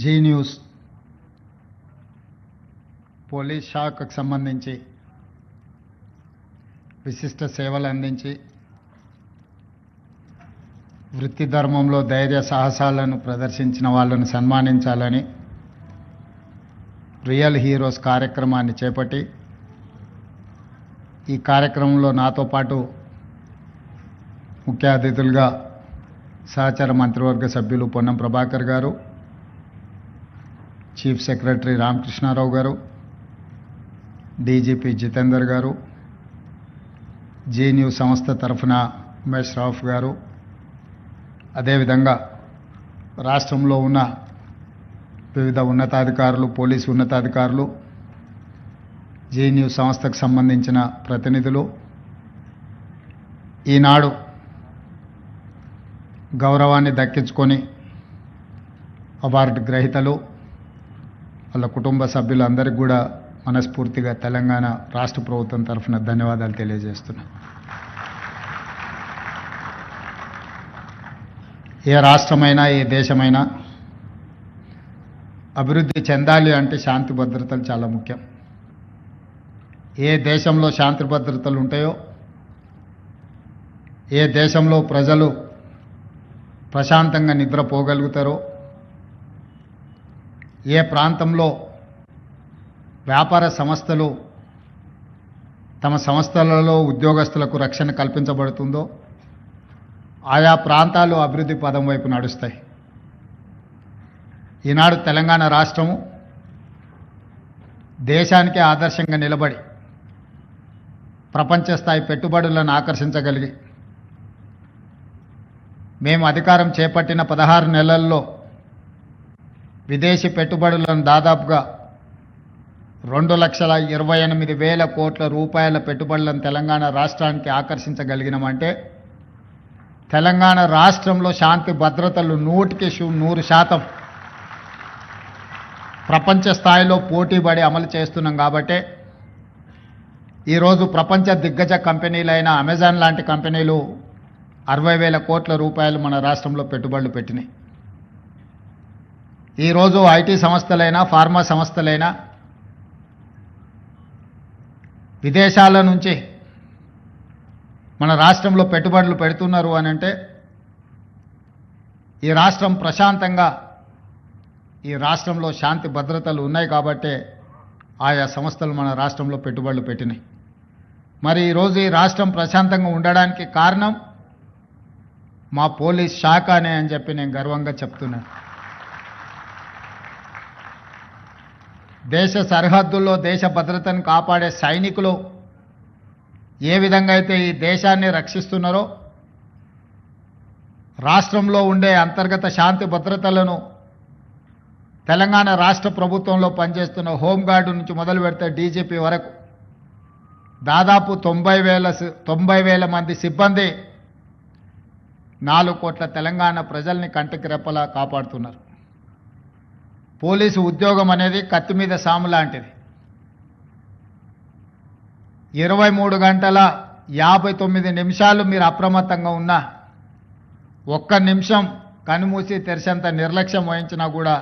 G news police శాఖకు సంబంధించి విశిష్ట సేవలు అందించి వృత్తి ధర్మంలో ధైర్య సాహసాలను ప్రదర్శించిన వాళ్ళను సన్మానించాలని రియల్ హీరోస్ కార్యక్రమాన్ని చేపట్టి ఈ కార్యక్రమంలో నాతో పాటు ముఖ్య అతిథులుగా సహచర మంత్రివర్గ సభ్యులు పొన్నం ప్రభాకర్ గారు, చీఫ్ సెక్రటరీ రామకృష్ణారావు గారు, డీజీపీ జితేందర్ గారు, జీ న్యూస్ సంస్థ తరఫున ఉమేష్ రాఫ్ గారు, అదేవిధంగా రాష్ట్రంలో ఉన్న వివిధ ఉన్నతాధికారులు, పోలీసు ఉన్నతాధికారులు, జీ న్యూస్ సంస్థకు సంబంధించిన ప్రతినిధులు, ఈనాడు గౌరవాన్ని దక్కించుకొని అవార్డు గ్రహీతలు, వాళ్ళ కుటుంబ సభ్యులందరికీ కూడా మనస్ఫూర్తిగా తెలంగాణ రాష్ట్ర ప్రభుత్వం తరఫున ధన్యవాదాలు తెలియజేస్తున్నా. ఏ రాష్ట్రమైనా ఏ దేశమైనా అభివృద్ధి చెందాలి అంటే శాంతి భద్రతలు చాలా ముఖ్యం. ఏ దేశంలో శాంతి భద్రతలు ఉంటాయో, ఏ దేశంలో ప్రజలు ప్రశాంతంగా నిద్రపోగలుగుతారో, ఏ ప్రాంతంలో వ్యాపార సంస్థలు తమ సంస్థలలో ఉద్యోగస్తులకు రక్షణ కల్పించబడుతుందో ఆయా ప్రాంతాలు అభివృద్ధి పదం వైపు నడుస్తాయి. ఈనాడు తెలంగాణ రాష్ట్రము దేశానికే ఆదర్శంగా నిలబడి ప్రపంచ స్థాయి పెట్టుబడులను ఆకర్షించగలిగి మేము అధికారం చేపట్టిన 16 నెలల్లో విదేశీ పెట్టుబడులను దాదాపుగా 2,28,000 కోట్ల రూపాయల పెట్టుబడులను తెలంగాణ రాష్ట్రానికి ఆకర్షించగలిగినామంటే తెలంగాణ రాష్ట్రంలో శాంతి భద్రతలు 100% ప్రపంచ స్థాయిలో పోటీపడి అమలు చేస్తున్నాం. కాబట్టి ఈరోజు ప్రపంచ దిగ్గజ కంపెనీలైన అమెజాన్ లాంటి కంపెనీలు 60,000 కోట్ల రూపాయలు మన రాష్ట్రంలో పెట్టుబడులు పెట్టినాయి. ఈరోజు ఐటీ సంస్థలైనా ఫార్మా సంస్థలైనా విదేశాల నుంచి మన రాష్ట్రంలో పెట్టుబడులు పెడుతున్నారు అని అంటే ఈ రాష్ట్రం ప్రశాంతంగా, ఈ రాష్ట్రంలో శాంతి భద్రతలు ఉన్నాయి కాబట్టే ఆయా సంస్థలు మన రాష్ట్రంలో పెట్టుబడులు పెట్టినాయి. మరి ఈరోజు ఈ రాష్ట్రం ప్రశాంతంగా ఉండడానికి కారణం మా పోలీస్ శాఖ అని చెప్పి నేను గర్వంగా చెప్తున్నాను. దేశ సరిహద్దుల్లో దేశ భద్రతను కాపాడే సైనికులు ఏ విధంగా అయితే ఈ దేశాన్ని రక్షిస్తున్నారో, రాష్ట్రంలో ఉండే అంతర్గత శాంతి భద్రతలను తెలంగాణ రాష్ట్ర ప్రభుత్వంలో పనిచేస్తున్న హోంగార్డు నుంచి మొదలు పెడితే డీజీపీ వరకు దాదాపు 90,000 మంది సిబ్బంది 4 కోట్ల తెలంగాణ ప్రజల్ని కంటికి రెప్పలా కాపాడుతున్నారు. పోలీసు ఉద్యోగం అనేది కత్తి మీద సాము లాంటిది. 23 గంటల 59 నిమిషాలు మీరు అప్రమత్తంగా ఉన్నా, 1 నిమిషం కనుమూసి తెరిచేంత నిర్లక్ష్యం వహించినా కూడా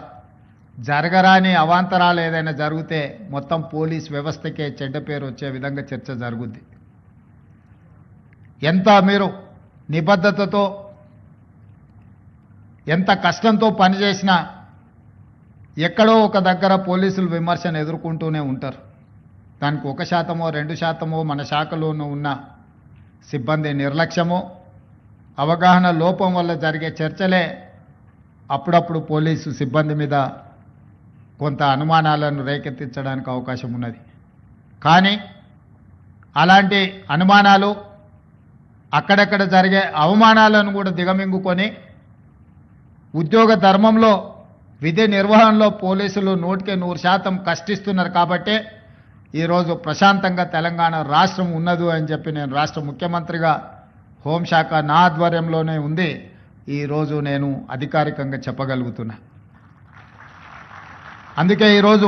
జరగరాని అవాంతరాలు ఏదైనా జరిగితే మొత్తం పోలీస్ వ్యవస్థకే చెడ్డ పేరు వచ్చే విధంగా చర్చ జరుగుద్ది. ఎంత మీరు నిబద్ధతతో, ఎంత కష్టంతో పనిచేసినా ఎక్కడో ఒక దగ్గర పోలీసులు విమర్శను ఎదుర్కొంటూనే ఉంటారు. దానికి 1%, 2% మన శాఖలోనూ ఉన్న సిబ్బంది నిర్లక్ష్యమో, అవగాహన లోపం వల్ల జరిగే చర్చలే అప్పుడప్పుడు పోలీసు సిబ్బంది మీద కొంత అనుమానాలను రేకెత్తించడానికి అవకాశం ఉన్నది. కానీ అలాంటి అనుమానాలు, అక్కడక్కడ జరిగే అవమానాలను కూడా దిగమింగుకొని ఉద్యోగ ధర్మంలో విధి నిర్వహణలో పోలీసులు 100% కష్టిస్తున్నారు. కాబట్టే ఈరోజు ప్రశాంతంగా తెలంగాణ రాష్ట్రం ఉన్నది అని చెప్పి నేను రాష్ట్ర ముఖ్యమంత్రిగా హోంశాఖ నా ఆధ్వర్యంలోనే ఉంది ఈరోజు నేను అధికారికంగా చెప్పగలుగుతున్నా. అందుకే ఈరోజు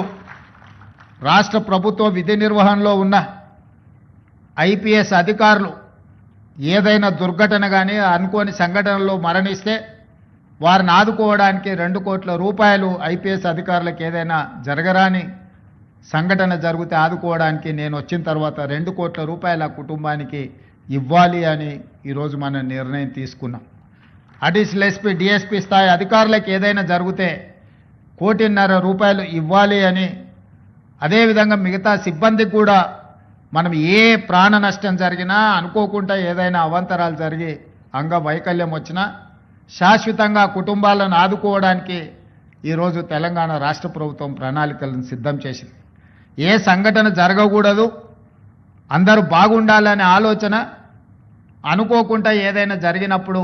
రాష్ట్ర ప్రభుత్వ విధి నిర్వహణలో ఉన్న ఐపీఎస్ అధికారులు ఏదైనా దుర్ఘటన కానీ అనుకోని సంఘటనలో మరణిస్తే వారిని ఆదుకోవడానికి 2 కోట్ల రూపాయలు ఐపీఎస్ అధికారులకు ఏదైనా జరగరాని సంఘటన జరిగితే ఆదుకోవడానికి నేను వచ్చిన తర్వాత 2 కోట్ల రూపాయల కుటుంబానికి ఇవ్వాలి అని ఈరోజు మనం నిర్ణయం తీసుకున్నాం. అడిషనల్ ఎస్పీ డిఎస్పీ స్థాయి అధికారులకు ఏదైనా జరిగితే 1.5 కోటి ఇవ్వాలి అని, అదేవిధంగా మిగతా సిబ్బందికి కూడా మనం ఏ ప్రాణ నష్టం జరిగినా, అనుకోకుండా ఏదైనా అవాంతరాలు జరిగి అంగవైకల్యం వచ్చినా శాశ్వతంగా కుటుంబాలను ఆదుకోవడానికి ఈరోజు తెలంగాణ రాష్ట్ర ప్రభుత్వం ప్రణాళికలను సిద్ధం చేసింది. ఏ సంఘటన జరగకూడదు, అందరూ బాగుండాలనే ఆలోచన, అనుకోకుండా ఏదైనా జరిగినప్పుడు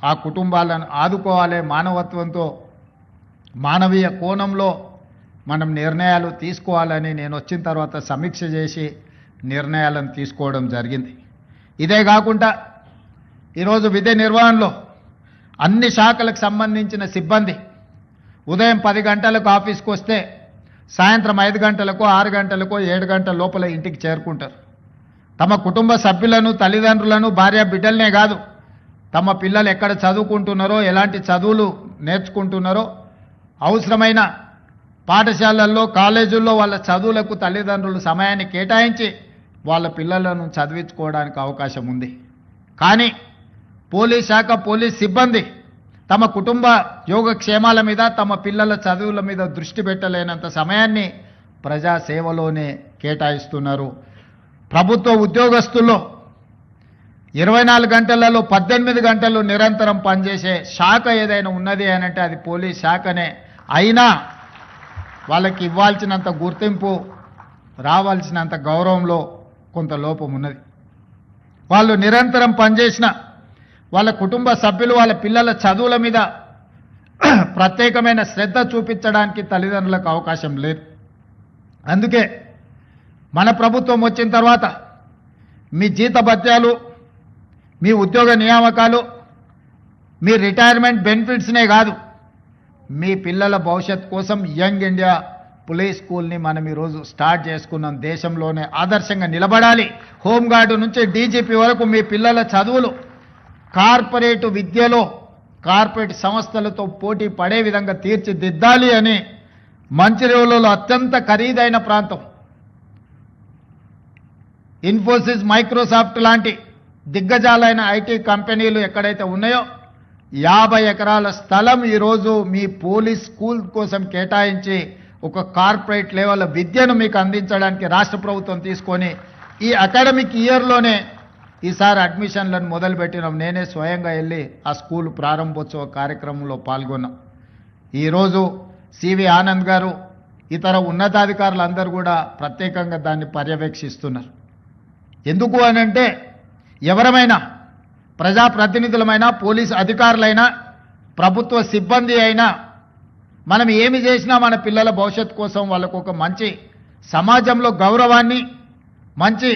ఆ కుటుంబాలను ఆదుకోవాలి, మానవత్వంతో మానవీయ కోణంలో మనం నిర్ణయాలు తీసుకోవాలని నేను వచ్చిన తర్వాత సమీక్ష చేసి నిర్ణయాలను తీసుకోవడం జరిగింది. ఇదే కాకుండా ఈరోజు విధి నిర్వహణలో అన్ని శాఖలకు సంబంధించిన సిబ్బంది ఉదయం 10 గంటలకు ఆఫీస్కి వస్తే సాయంత్రం 5 గంటలకు 6 గంటలకు 7 గంటల లోపల ఇంటికి చేరుకుంటారు. తమ కుటుంబ సభ్యులను, తల్లిదండ్రులను, భార్య బిడ్డలనే కాదు, తమ పిల్లలు ఎక్కడ చదువుకుంటున్నారో, ఎలాంటి చదువులు నేర్చుకుంటున్నారో, అవసరమైన పాఠశాలల్లో, కాలేజీల్లో వాళ్ళ చదువులకు తల్లిదండ్రులు సమయాన్ని కేటాయించి వాళ్ళ పిల్లలను చదివించుకోవడానికి అవకాశం ఉంది. కానీ పోలీస్ శాఖ, పోలీస్ సిబ్బంది తమ కుటుంబ యోగక్షేమాల మీద, తమ పిల్లల చదువుల మీద దృష్టి పెట్టలేనంత సమయాన్ని ప్రజాసేవలోనే కేటాయిస్తున్నారు. ప్రభుత్వ ఉద్యోగస్తుల్లో 24 గంటలలో 18 గంటలు నిరంతరం పనిచేసే శాఖ ఏదైనా ఉన్నది అని అంటే అది పోలీస్ శాఖనే. అయినా వాళ్ళకి ఇవ్వాల్సినంత గుర్తింపు, రావాల్సినంత గౌరవంలో కొంత లోపం ఉన్నది. వాళ్ళు నిరంతరం పనిచేసిన వాళ్ళ కుటుంబ సభ్యులు, వాళ్ళ పిల్లల చదువుల మీద ప్రత్యేకమైన శ్రద్ధ చూపించడానికి తల్లిదండ్రులకు అవకాశం లేదు. అందుకే మన ప్రభుత్వం వచ్చిన తర్వాత మీ జీతభత్యాలు, మీ ఉద్యోగ నియామకాలు, మీ రిటైర్మెంట్ బెనిఫిట్స్నే కాదు, మీ పిల్లల భవిష్యత్ కోసం యంగ్ ఇండియా పోలీస్ స్కూల్ని మనం ఈరోజు స్టార్ట్ చేసుకున్నాం. దేశంలోనే ఆదర్శంగా నిలబడాలి. హోంగార్డు నుంచి డీజీపీ వరకు మీ పిల్లల చదువులు కార్పొరేట్ విద్యలో, కార్పొరేట్ సంస్థలతో పోటీ పడే విధంగా తీర్చిదిద్దాలి అని మంచిర్యాలలో అత్యంత ఖరీదైన ప్రాంతం, ఇన్ఫోసిస్, మైక్రోసాఫ్ట్ లాంటి దిగ్గజాలైన ఐటీ కంపెనీలు ఎక్కడైతే ఉన్నాయో 50 ఎకరాల స్థలం ఈరోజు మీ పోలీస్ స్కూల్ కోసం కేటాయించి ఒక కార్పొరేట్ లెవెల్ విద్యను మీకు అందించడానికి రాష్ట్ర ప్రభుత్వం తీసుకొని ఈ అకాడమిక్ ఇయర్లోనే ఈసారి అడ్మిషన్లను మొదలుపెట్టినాం. నేనే స్వయంగా వెళ్ళి ఆ స్కూల్ ప్రారంభోత్సవ కార్యక్రమంలో పాల్గొన్నాం. ఈరోజు సివి ఆనంద్ గారు, ఇతర ఉన్నతాధికారులు అందరూ కూడా ప్రత్యేకంగా దాన్ని పర్యవేక్షిస్తున్నారు. ఎందుకు అనంటే ఎవరమైనా, ప్రజాప్రతినిధులమైనా, పోలీసు అధికారులైనా, ప్రభుత్వ సిబ్బంది అయినా, మనం ఏమి చేసినా మన పిల్లల భవిష్యత్తు కోసం వాళ్ళకు ఒక మంచి సమాజంలో గౌరవాన్ని, మంచి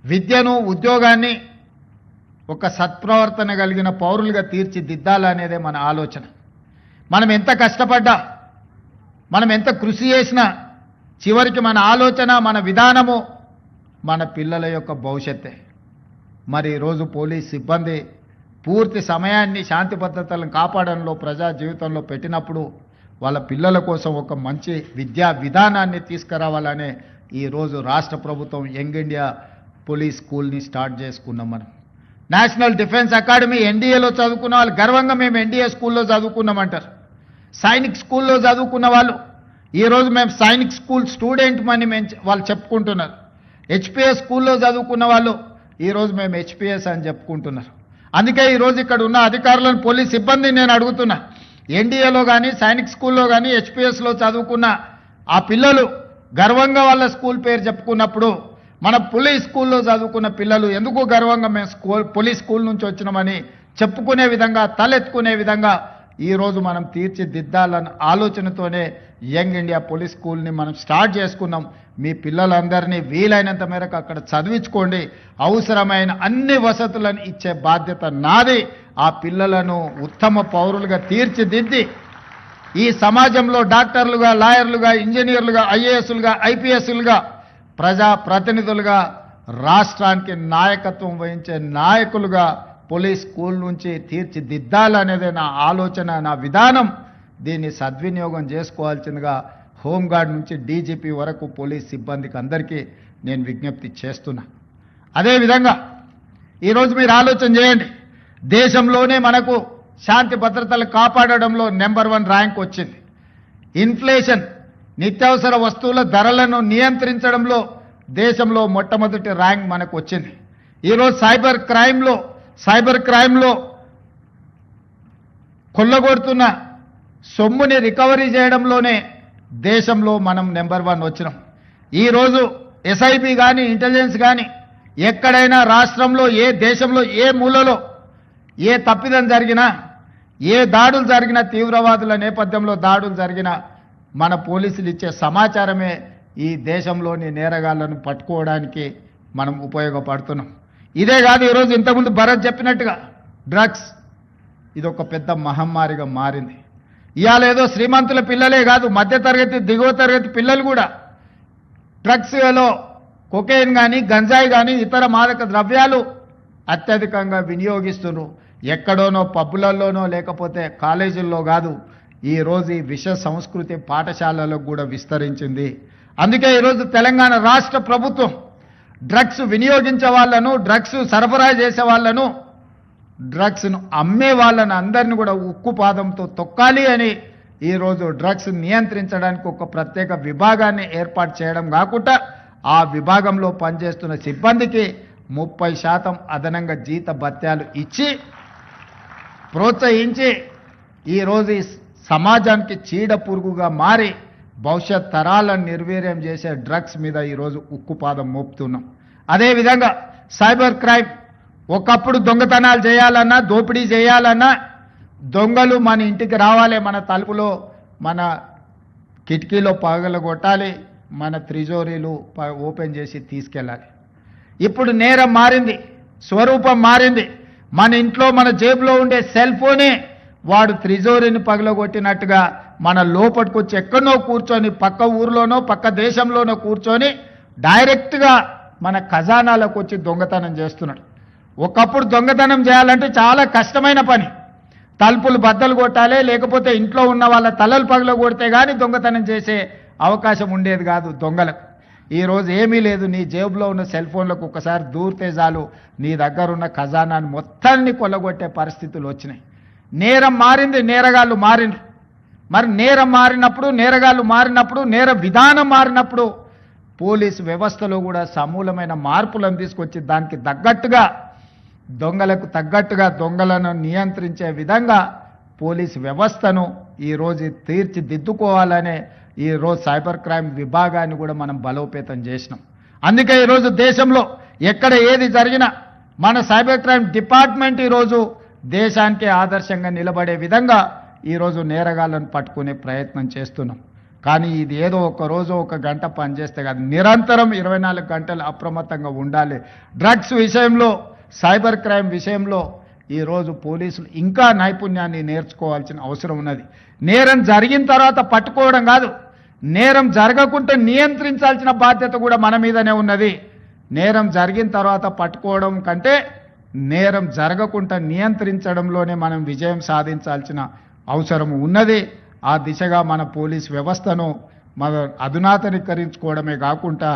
విద్యను, ఉద్యోగాన్ని, ఒక సత్ప్రవర్తన కలిగిన పౌరులుగా తీర్చిదిద్దాలనేదే మన ఆలోచన. మనం ఎంత కష్టపడ్డా, మనం ఎంత కృషి చేసినా చివరికి మన ఆలోచన, మన విధానము మన పిల్లల యొక్క భవిష్యత్తే. మరి ఈరోజు పోలీస్ సిబ్బంది పూర్తి సమయాన్ని శాంతి భద్రతలను కాపాడంలో, ప్రజా జీవితంలో పెట్టినప్పుడు వాళ్ళ పిల్లల కోసం ఒక మంచి విద్యా విధానాన్ని తీసుకురావాలనే ఈరోజు రాష్ట్ర ప్రభుత్వం యంగ్ ఇండియా పోలీస్ స్కూల్ని స్టార్ట్ చేసుకున్నాం. మనం నేషనల్ డిఫెన్స్ అకాడమీ ఎన్డీఏలో చదువుకున్న వాళ్ళు గర్వంగా మేము ఎన్డీఏ స్కూల్లో చదువుకున్నామంటారు. సైనిక్ స్కూల్లో చదువుకున్న వాళ్ళు ఈరోజు మేము సైనిక్ స్కూల్ స్టూడెంట్ అని వాళ్ళు చెప్పుకుంటున్నారు. హెచ్పిఎస్ స్కూల్లో చదువుకున్న వాళ్ళు ఈరోజు మేము హెచ్పిఎస్ అని చెప్పుకుంటున్నారు. అందుకే ఈరోజు ఇక్కడ ఉన్న అధికారులను, పోలీస్ సిబ్బందిని నేను అడుగుతున్నా, ఎన్డీఏలో కానీ, సైనిక్ స్కూల్లో కానీ, హెచ్పిఎస్లో చదువుకున్న ఆ పిల్లలు గర్వంగా వాళ్ళ స్కూల్ పేరు చెప్పుకున్నప్పుడు మన పోలీస్ స్కూల్లో చదువుకున్న పిల్లలు ఎందుకు గర్వంగా మేము పోలీస్ స్కూల్ నుంచి వచ్చినామని చెప్పుకునే విధంగా, తలెత్తుకునే విధంగా ఈరోజు మనం తీర్చిదిద్దాలన్న ఆలోచనతోనే యంగ్ ఇండియా పోలీస్ స్కూల్ని మనం స్టార్ట్ చేసుకున్నాం. మీ పిల్లలందరినీ వీలైనంత మేరకు అక్కడ చదివించుకోండి. అవసరమైన అన్ని వసతులను ఇచ్చే బాధ్యత నాది. ఆ పిల్లలను ఉత్తమ పౌరులుగా తీర్చిదిద్ది ఈ సమాజంలో డాక్టర్లుగా, లాయర్లుగా, ఇంజనీర్లుగా, ఐఏఎస్లుగా, ఐపీఎస్లుగా, ప్రజా ప్రతినిధులుగా, రాష్ట్రానికి నాయకత్వం వహించే నాయకులుగా పోలీస్ స్కూల్ నుంచి తీర్చిదిద్దాలనేదే నా ఆలోచన, నా విధానం. దీన్ని సద్వినియోగం చేసుకోవాల్సిందిగా హోంగార్డ్ నుంచి డీజీపీ వరకు పోలీస్ సిబ్బందికి అందరికీ నేను విజ్ఞప్తి చేస్తున్నా. అదేవిధంగా ఈరోజు మీరు ఆలోచన చేయండి, దేశంలోనే మనకు శాంతి భద్రతలు కాపాడడంలో నెంబర్ 1 ర్యాంక్ వచ్చింది. ఇన్ఫ్లేషన్, నిత్యావసర వస్తువుల ధరలను నియంత్రించడంలో దేశంలో మొట్టమొదటి ర్యాంక్ మనకు వచ్చింది. ఈరోజు సైబర్ క్రైమ్లో కొల్లగొడుతున్న సొమ్ముని రికవరీ చేయడంలోనే దేశంలో మనం నెంబర్ 1 వచ్చినాం. ఈరోజు ఎస్ఐబి కానీ ఇంటెలిజెన్స్ కానీ ఎక్కడైనా రాష్ట్రంలో, ఏ దేశంలో, ఏ మూలలో ఏ తప్పిదం జరిగినా, ఏ దాడులు జరిగినా, తీవ్రవాదుల నేపథ్యంలో దాడులు జరిగినా మన పోలీసులు ఇచ్చే సమాచారమే ఈ దేశంలోని నేరగాళ్లను పట్టుకోవడానికి మనం ఉపయోగపడుతున్నాం. ఇదే కాదు, ఈరోజు ఇంతకుముందు భరత్ చెప్పినట్టుగా డ్రగ్స్ ఇది ఒక పెద్ద మహమ్మారిగా మారింది. ఇవాళ ఏదో శ్రీమంతుల పిల్లలే కాదు, మధ్యతరగతి దిగువ తరగతి పిల్లలు కూడా డ్రగ్స్లో కొకైన్ కానీ, గంజాయి కానీ, ఇతర మాదక ద్రవ్యాలు అత్యధికంగా వినియోగిస్తున్నారు. ఎక్కడోనో పబ్బులలోనో లేకపోతే కాలేజీల్లో కాదు, ఈరోజు ఈ విష సంస్కృతి పాఠశాలలకు కూడా విస్తరించింది. అందుకే ఈరోజు తెలంగాణ రాష్ట్ర ప్రభుత్వం డ్రగ్స్ వినియోగించే వాళ్ళను, డ్రగ్స్ సరఫరా చేసే వాళ్ళను, డ్రగ్స్ను అమ్మే వాళ్ళని అందరినీ కూడా ఉక్కుపాదంతో తొక్కాలి అని ఈరోజు డ్రగ్స్ నియంత్రించడానికి ఒక ప్రత్యేక విభాగాన్ని ఏర్పాటు చేయడం కాకుండా ఆ విభాగంలో పనిచేస్తున్న సిబ్బందికి 30% అదనంగా జీత భత్యాలు ఇచ్చి ప్రోత్సహించి ఈరోజు ఈ సమాజానికి చీడ పురుగుగా మారి భవిష్యత్ తరాలను నిర్వీర్యం చేసే డ్రగ్స్ మీద ఈరోజు ఉక్కుపాదం మోపుతున్నాం. అదేవిధంగా సైబర్ క్రైమ్, ఒకప్పుడు దొంగతనాలు చేయాలన్నా, దోపిడీ చేయాలన్నా దొంగలు మన ఇంటికి రావాలి, మన తలుపులో, మన కిటికీలో పగలగొట్టాలి, మన త్రిజోరీలు ఓపెన్ చేసి తీసుకెళ్ళాలి. ఇప్పుడు నేరం మారింది, స్వరూపం మారింది. మన ఇంట్లో మన జేబులో ఉండే సెల్ ఫోనే వాడు త్రిజోరీని పగలగొట్టినట్టుగా మన లోపలికి వచ్చి ఎక్కడో కూర్చొని, పక్క ఊర్లోనో పక్క దేశంలోనో కూర్చొని డైరెక్ట్గా మన ఖజానాలకు వచ్చి దొంగతనం చేస్తున్నాడు. ఒకప్పుడు దొంగతనం చేయాలంటే చాలా కష్టమైన పని. తలుపులు బద్దలు కొట్టాలి, లేకపోతే ఇంట్లో ఉన్న వాళ్ళ తలలు పగలగొడితే కానీ దొంగతనం చేసే అవకాశం ఉండేది కాదు దొంగలకు. ఈరోజు ఏమీ లేదు, నీ జేబులో ఉన్న సెల్ ఫోన్లకు ఒకసారి దూరితే చాలు నీ దగ్గర ఉన్న ఖజానాన్ని మొత్తాన్ని కొల్లగొట్టే పరిస్థితులు వచ్చినాయి. నేరం మారింది, నేరగాళ్ళు మారిండ్రు. మరి నేరం మారినప్పుడు, నేరగాళ్ళు మారినప్పుడు, నేర విధానం మారినప్పుడు పోలీసు వ్యవస్థలో కూడా సమూలమైన మార్పులను తీసుకొచ్చి దానికి తగ్గట్టుగా, దొంగలకు తగ్గట్టుగా దొంగలను నియంత్రించే విధంగా పోలీసు వ్యవస్థను ఈరోజు తీర్చిదిద్దుకోవాలనే ఈరోజు సైబర్ క్రైమ్ విభాగాన్ని కూడా మనం బలోపేతం చేసినాం. అందుకే ఈరోజు దేశంలో ఎక్కడ ఏది జరిగినా మన సైబర్ క్రైమ్ డిపార్ట్మెంట్ ఈరోజు దేశానికే ఆదర్శంగా నిలబడే విధంగా ఈరోజు నేరగాళ్లను పట్టుకునే ప్రయత్నం చేస్తున్నాం. కానీ ఇది ఏదో ఒక రోజు ఒక గంట పనిచేస్తే కాదు, నిరంతరం 24 గంటలు అప్రమత్తంగా ఉండాలి. డ్రగ్స్ విషయంలో, సైబర్ క్రైమ్ విషయంలో ఈరోజు పోలీసులు ఇంకా నైపుణ్యాన్ని నేర్చుకోవాల్సిన అవసరం ఉన్నది. నేరం జరిగిన తర్వాత పట్టుకోవడం కాదు, నేరం జరగకుండా నియంత్రించాల్సిన బాధ్యత కూడా మన మీదనే ఉన్నది. నేరం జరిగిన తర్వాత పట్టుకోవడం కంటే నేరం జరగకుండా నియంత్రించడంలోనే మనం విజయం సాధించాల్సిన అవసరం ఉన్నది. ఆ దిశగా మన పోలీస్ వ్యవస్థను మన అధునాతనీకరించుకోవడమే కాకుండా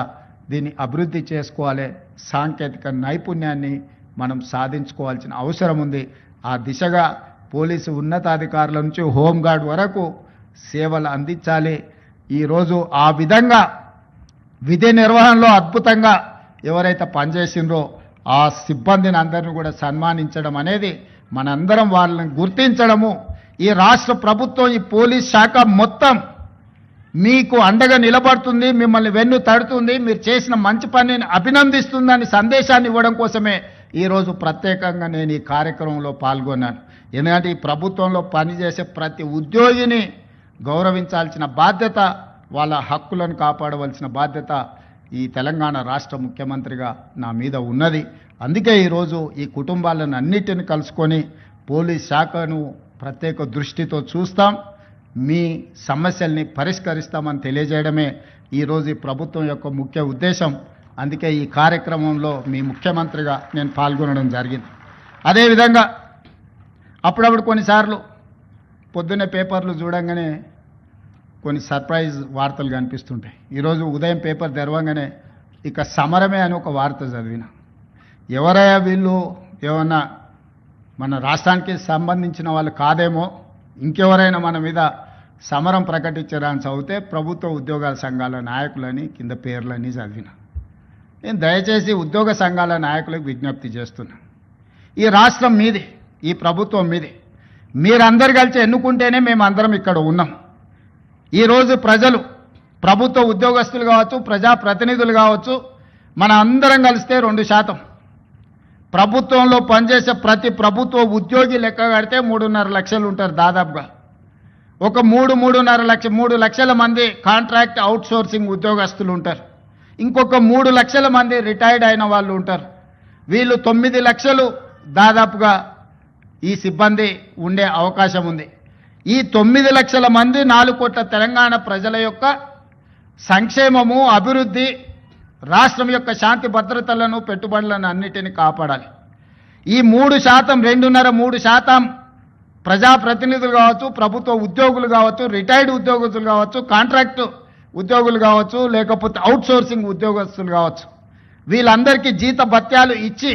దీన్ని అభివృద్ధి చేసుకోవాలి. సాంకేతిక నైపుణ్యాన్ని మనం సాధించుకోవాల్సిన అవసరం ఉంది. ఆ దిశగా పోలీసు ఉన్నతాధికారుల నుంచి హోంగార్డ్ వరకు సేవలు అందించాలి. ఈరోజు ఆ విధంగా విధి నిర్వహణలో అద్భుతంగా ఎవరైతే పనిచేసిండ్రో ఆ సిబ్బందిని అందరిని కూడా సన్మానించడం అనేది, మనందరం వాళ్ళని గుర్తించడము, ఈ రాష్ట్ర ప్రభుత్వం, ఈ పోలీస్ శాఖ మొత్తం మీకు అండగా నిలబడుతుంది, మిమ్మల్ని వెన్ను తడుతుంది, మీరు చేసిన మంచి పనిని అభినందిస్తుందని సందేశాన్ని ఇవ్వడం కోసమే ఈరోజు ప్రత్యేకంగా నేను ఈ కార్యక్రమంలో పాల్గొన్నాను. ఎందుకంటే ఈ ప్రభుత్వంలో పనిచేసే ప్రతి ఉద్యోగిని గౌరవించాల్సిన బాధ్యత, వాళ్ళ హక్కులను కాపాడవలసిన బాధ్యత ఈ తెలంగాణ రాష్ట్ర ముఖ్యమంత్రిగా నా మీద ఉన్నది. అందుకే ఈరోజు ఈ కుటుంబాలను అన్నిటిని కలుసుకొని పోలీస్ శాఖను ప్రత్యేక దృష్టితో చూస్తాం, మీ సమస్యల్ని పరిష్కరిస్తామని తెలియజేయడమే ఈరోజు ఈ ప్రభుత్వం యొక్క ముఖ్య ఉద్దేశం. అందుకే ఈ కార్యక్రమంలో మీ ముఖ్యమంత్రిగా నేను పాల్గొనడం జరిగింది. అదేవిధంగా అప్పుడప్పుడు కొన్నిసార్లు పొద్దున్నే పేపర్లు చూడంగానే కొన్ని సర్ప్రైజ్ వార్తలు కనిపిస్తుంటాయి. ఈరోజు ఉదయం పేపర్ తెరవంగానే ఇక సమరమే అని ఒక వార్త చదివిన. ఎవరయ్యా వీళ్ళు, ఏమన్నా మన రాష్ట్రానికి సంబంధించిన వాళ్ళు కాదేమో, ఇంకెవరైనా మన మీద సమరం ప్రకటించారా అని చదివితే ప్రభుత్వ ఉద్యోగాల సంఘాల నాయకులని కింద పేర్లని చదివిన. నేను దయచేసి ఉద్యోగ సంఘాల నాయకులకు విజ్ఞప్తి చేస్తున్నా, ఈ రాష్ట్రం మీది, ఈ ప్రభుత్వం మీది, మీరందరు కలిసి ఎన్నుకుంటేనే మేము అందరం ఇక్కడ ఉన్నాం. ఈరోజు ప్రజలు, ప్రభుత్వ ఉద్యోగస్తులు కావచ్చు, ప్రజాప్రతినిధులు కావచ్చు, మన అందరం కలిస్తే 2%, ప్రభుత్వంలో పనిచేసే ప్రతి ప్రభుత్వ ఉద్యోగి లెక్క కడితే 3.5 లక్షలు ఉంటారు దాదాపుగా. ఒక 3 లక్షల మంది కాంట్రాక్ట్ అవుట్సోర్సింగ్ ఉద్యోగస్తులు ఉంటారు. ఇంకొక 3 లక్షల మంది రిటైర్డ్ అయిన వాళ్ళు ఉంటారు. వీళ్ళు 9 లక్షలు దాదాపుగా ఈ సిబ్బంది ఉండే అవకాశం ఉంది. ఈ 9 లక్షల మంది 4 కోట్ల తెలంగాణ ప్రజల యొక్క సంక్షేమము, అభివృద్ధి, రాష్ట్రం యొక్క శాంతి భద్రతలను, పెట్టుబడులను అన్నిటిని కాపాడాలి. ఈ 3%, 2.5-3% ప్రజాప్రతినిధులు కావచ్చు, ప్రభుత్వ ఉద్యోగులు కావచ్చు, రిటైర్డ్ ఉద్యోగస్తులు కావచ్చు, కాంట్రాక్టు ఉద్యోగులు కావచ్చు, లేకపోతే అవుట్సోర్సింగ్ ఉద్యోగస్తులు కావచ్చు, వీళ్ళందరికీ జీత భత్యాలు ఇచ్చి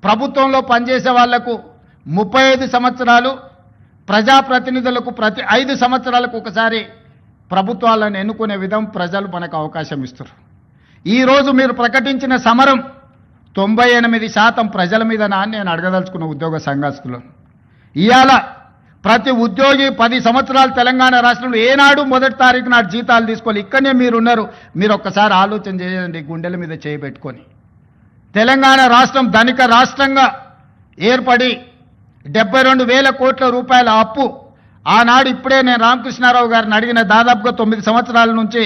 ప్రభుత్వంలో పనిచేసే వాళ్లకు 35 సంవత్సరాలు, ప్రజాప్రతినిధులకు ప్రతి 5 సంవత్సరాలకు ఒకసారి ప్రభుత్వాలను ఎన్నుకునే విధం ప్రజలు మనకు అవకాశం ఇస్తారు. ఈరోజు మీరు ప్రకటించిన సమరం 98% ప్రజల మీద నేను అడగదలుచుకున్న ఉద్యోగ సంఘస్థులను. ఇవాళ ప్రతి ఉద్యోగి 10 సంవత్సరాలు తెలంగాణ రాష్ట్రంలో ఏనాడు 1వ తారీఖు నాడు జీతాలు తీసుకోవాలి. ఇక్కడనే మీరున్నారు, మీరు ఒక్కసారి ఆలోచన చేయండి, గుండెల మీద చేయబెట్టుకొని. తెలంగాణ రాష్ట్రం ధనిక రాష్ట్రంగా ఏర్పడి 72,000 కోట్ల రూపాయల అప్పు ఆనాడు, ఇప్పుడే నేను రామకృష్ణారావు గారిని అడిగిన, దాదాపుగా 9 సంవత్సరాల నుంచి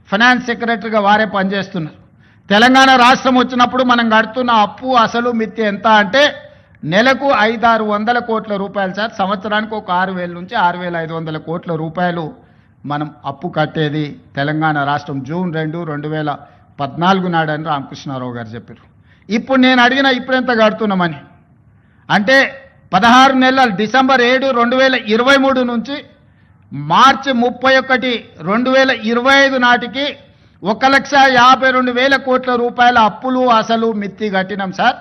ఫైనాన్స్ సెక్రటరీగా వారే పనిచేస్తున్నారు. తెలంగాణ రాష్ట్రం వచ్చినప్పుడు మనం కడుతున్న అప్పు అసలు మిత్తి ఎంత అంటే నెలకు 500-600 కోట్ల రూపాయలు సార్. సంవత్సరానికి ఒక 6,000 నుంచి 6,500 కోట్ల రూపాయలు మనం అప్పు కట్టేది తెలంగాణ రాష్ట్రం జూన్ 2, 2014 నాడని రామకృష్ణారావు గారు చెప్పారు. ఇప్పుడు నేను అడిగిన ఇప్పుడెంత కడుతున్నామని అంటే 16 నెలలు, డిసెంబర్ 7, 2023 నుంచి మార్చి 31, 2025 నాటికి 1,52,000 కోట్ల రూపాయల అప్పులు అసలు మిత్తి కట్టినాం సార్.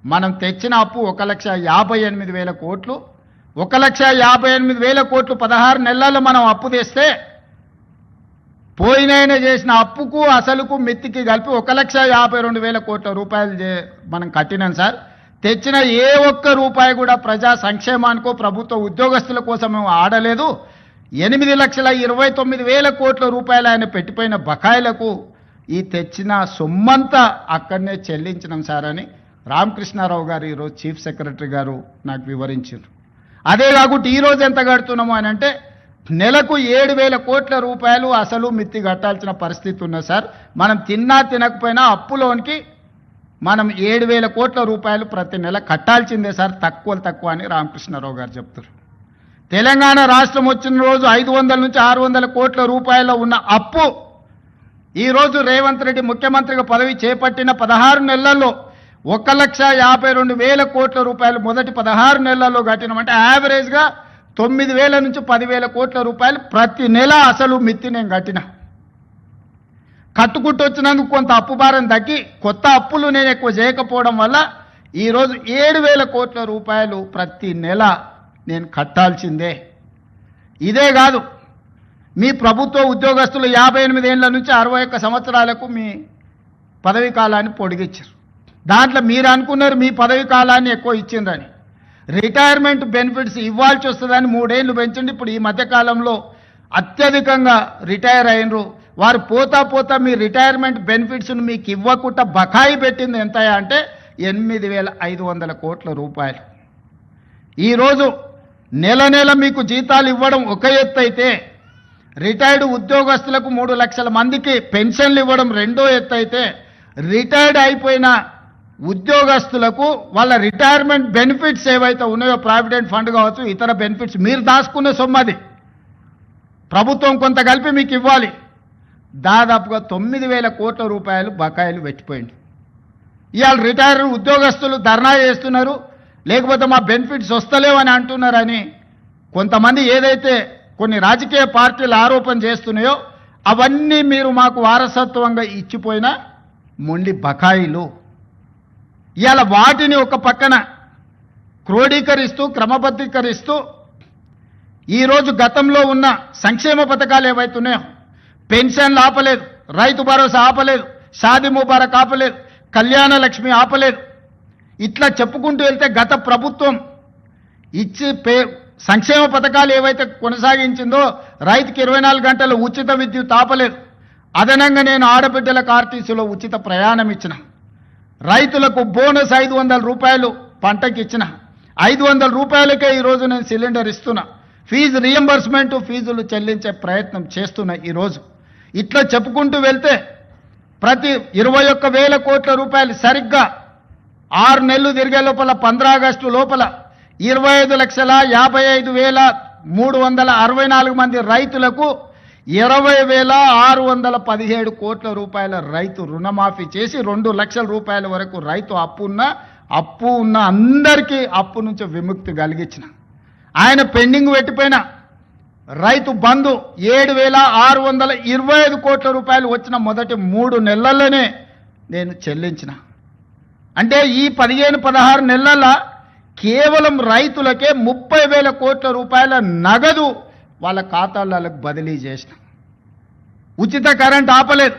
మనం తెచ్చిన అప్పు 1,58,000 కోట్లు. 1,58,000 కోట్లు 16 నెలల్లో మనం అప్పు తెస్తే పోయినైనా చేసిన అప్పుకు అసలుకు మిత్తికి కలిపి 1,52,000 కోట్ల రూపాయలు మనం కట్టినాం సార్. తెచ్చిన ఏ ఒక్క రూపాయి కూడా ప్రజా సంక్షేమానికో, ప్రభుత్వ ఉద్యోగస్తుల కోసం మేము ఆడలేదు. 8,29,000 కోట్ల రూపాయలు ఆయన పెట్టిపోయిన బకాయిలకు ఈ తెచ్చిన సొమ్మంతా అక్కడనే చెల్లించినాం సార్ అని రామకృష్ణారావు గారు ఈరోజు చీఫ్ సెక్రటరీ గారు నాకు వివరించారు. అదే కాకుండా ఈరోజు ఎంత కడుతున్నాము అని అంటే నెలకు 7,000 కోట్ల రూపాయలు అసలు మిత్తి కట్టాల్సిన పరిస్థితి ఉన్నది సార్. మనం తిన్నా తినకపోయినా అప్పులోనికి మనం 7,000 కోట్ల రూపాయలు ప్రతి నెల కట్టాల్సిందే సార్, తక్కువ అని రామకృష్ణారావు గారు చెప్తారు. తెలంగాణ రాష్ట్రం వచ్చిన రోజు 500 నుంచి 600 కోట్ల రూపాయలు ఉన్న అప్పు ఈరోజు రేవంత్ రెడ్డి ముఖ్యమంత్రిగా పదవి చేపట్టిన 16 నెలల్లో 1,52,000 కోట్ల రూపాయలు మొదటి 16 నెలల్లో కట్టినామంటే యావరేజ్గా 9,000 నుంచి 10,000 కోట్ల రూపాయలు ప్రతి నెల అసలు మిత్తి నేను కట్టిన. కట్టుకుంటూ వచ్చినందుకు కొంత అప్పు భారం తగ్గి కొత్త అప్పులు నేను ఎక్కువ చేయకపోవడం వల్ల ఈరోజు 7,000 కోట్ల రూపాయలు ప్రతి నెల నేను కట్టాల్సిందే. ఇదే కాదు, మీ ప్రభుత్వ ఉద్యోగస్తులు 58 ఏళ్ల నుంచి 61 సంవత్సరాలకు మీ పదవీ కాలాన్ని పొడిగించారు. దాంట్లో మీరు అనుకున్నారు మీ పదవీ కాలాన్ని ఎక్కువ ఇచ్చిందని. రిటైర్మెంట్ బెనిఫిట్స్ ఇవ్వాల్సి వస్తుందని 3 ఏళ్ళు పెంచండి. ఇప్పుడు ఈ మధ్యకాలంలో అత్యధికంగా రిటైర్ అయినరు వారు పోతా మీ రిటైర్మెంట్ బెనిఫిట్స్ను మీకు ఇవ్వకుండా బకాయి పెట్టింది ఎంత అంటే 8,500 కోట్ల రూపాయలు. ఈరోజు నెల మీకు జీతాలు ఇవ్వడం ఒక ఎత్తు అయితే రిటైర్డ్ ఉద్యోగస్తులకు 3 లక్షల మందికి పెన్షన్లు ఇవ్వడం రెండో ఎత్తు అయితే రిటైర్డ్ అయిపోయిన ఉద్యోగస్తులకు వాళ్ళ రిటైర్మెంట్ బెనిఫిట్స్ ఏవైతే ఉన్నాయో ప్రావిడెంట్ ఫండ్ కావచ్చు, ఇతర బెనిఫిట్స్ మీరు దాచుకున్న సొమ్మది ప్రభుత్వం కొంత కలిపి మీకు ఇవ్వాలి. దాదాపుగా 9,000 కోట్ల రూపాయలు బకాయిలు పెట్టిపోయింది. ఇవాళ రిటైర్డ్ ఉద్యోగస్తులు ధర్నా చేస్తున్నారు. లేకపోతే మా బెనిఫిట్స్ వస్తలేవని అంటున్నారని కొంతమంది ఏదైతే కొన్ని రాజకీయ పార్టీలు ఆరోపణ చేస్తున్నాయో అవన్నీ మీరు మాకు వారసత్వంగా ఇచ్చిపోయిన మొండి బకాయిలు. ఇవాళ వాటిని ఒక పక్కన క్రోడీకరిస్తూ క్రమబద్ధీకరిస్తూ ఈరోజు గతంలో ఉన్న సంక్షేమ పథకాలు ఏవైతున్నాయో పెన్షన్లు ఆపలేదు, రైతు భరోసా ఆపలేదు, షాదీ ముబారక్ ఆపలేదు, కళ్యాణ లక్ష్మి ఆపలేదు. ఇట్లా చెప్పుకుంటూ వెళ్తే గత ప్రభుత్వం ఇచ్చి సంక్షేమ పథకాలు ఏవైతే కొనసాగించిందో రైతుకి 24 గంటలు ఉచిత విద్యుత్ ఆపలేదు. అదనంగా నేను ఆడబిడ్డలకు ఆర్టీసీలో ఉచిత ప్రయాణం ఇచ్చిన, రైతులకు బోనస్ 500 రూపాయలు పంటకి ఇచ్చిన, 500 రూపాయలకే ఈరోజు నేను సిలిండర్ ఇస్తున్నా, ఫీజు రియంబర్స్మెంట్ ఫీజులు చెల్లించే ప్రయత్నం చేస్తున్నా. ఈరోజు ఇట్లా చెప్పుకుంటూ వెళ్తే ప్రతి 21,000 కోట్ల రూపాయలు సరిగ్గా 6 నెలలు తిరిగే లోపల 15 ఆగస్టు లోపల 25,55,364 మంది రైతులకు 20,617 కోట్ల రూపాయల రైతు రుణమాఫీ చేసి 2 లక్షల రూపాయల వరకు రైతు అప్పు ఉన్న అందరికీ అప్పు నుంచి విముక్తి కలిగించిన. ఆయన పెండింగ్ పెట్టిపోయిన రైతు బంధు 7,625 కోట్ల రూపాయలు వచ్చిన మొదటి 3 నెలల్లోనే నేను చెల్లించిన. అంటే ఈ 15-16 నెలల కేవలం రైతులకే 30,000 కోట్ల రూపాయల నగదు వాళ్ళ ఖాతాలకు బదిలీ చేసిన. ఉచిత కరెంట్ ఆపలేదు.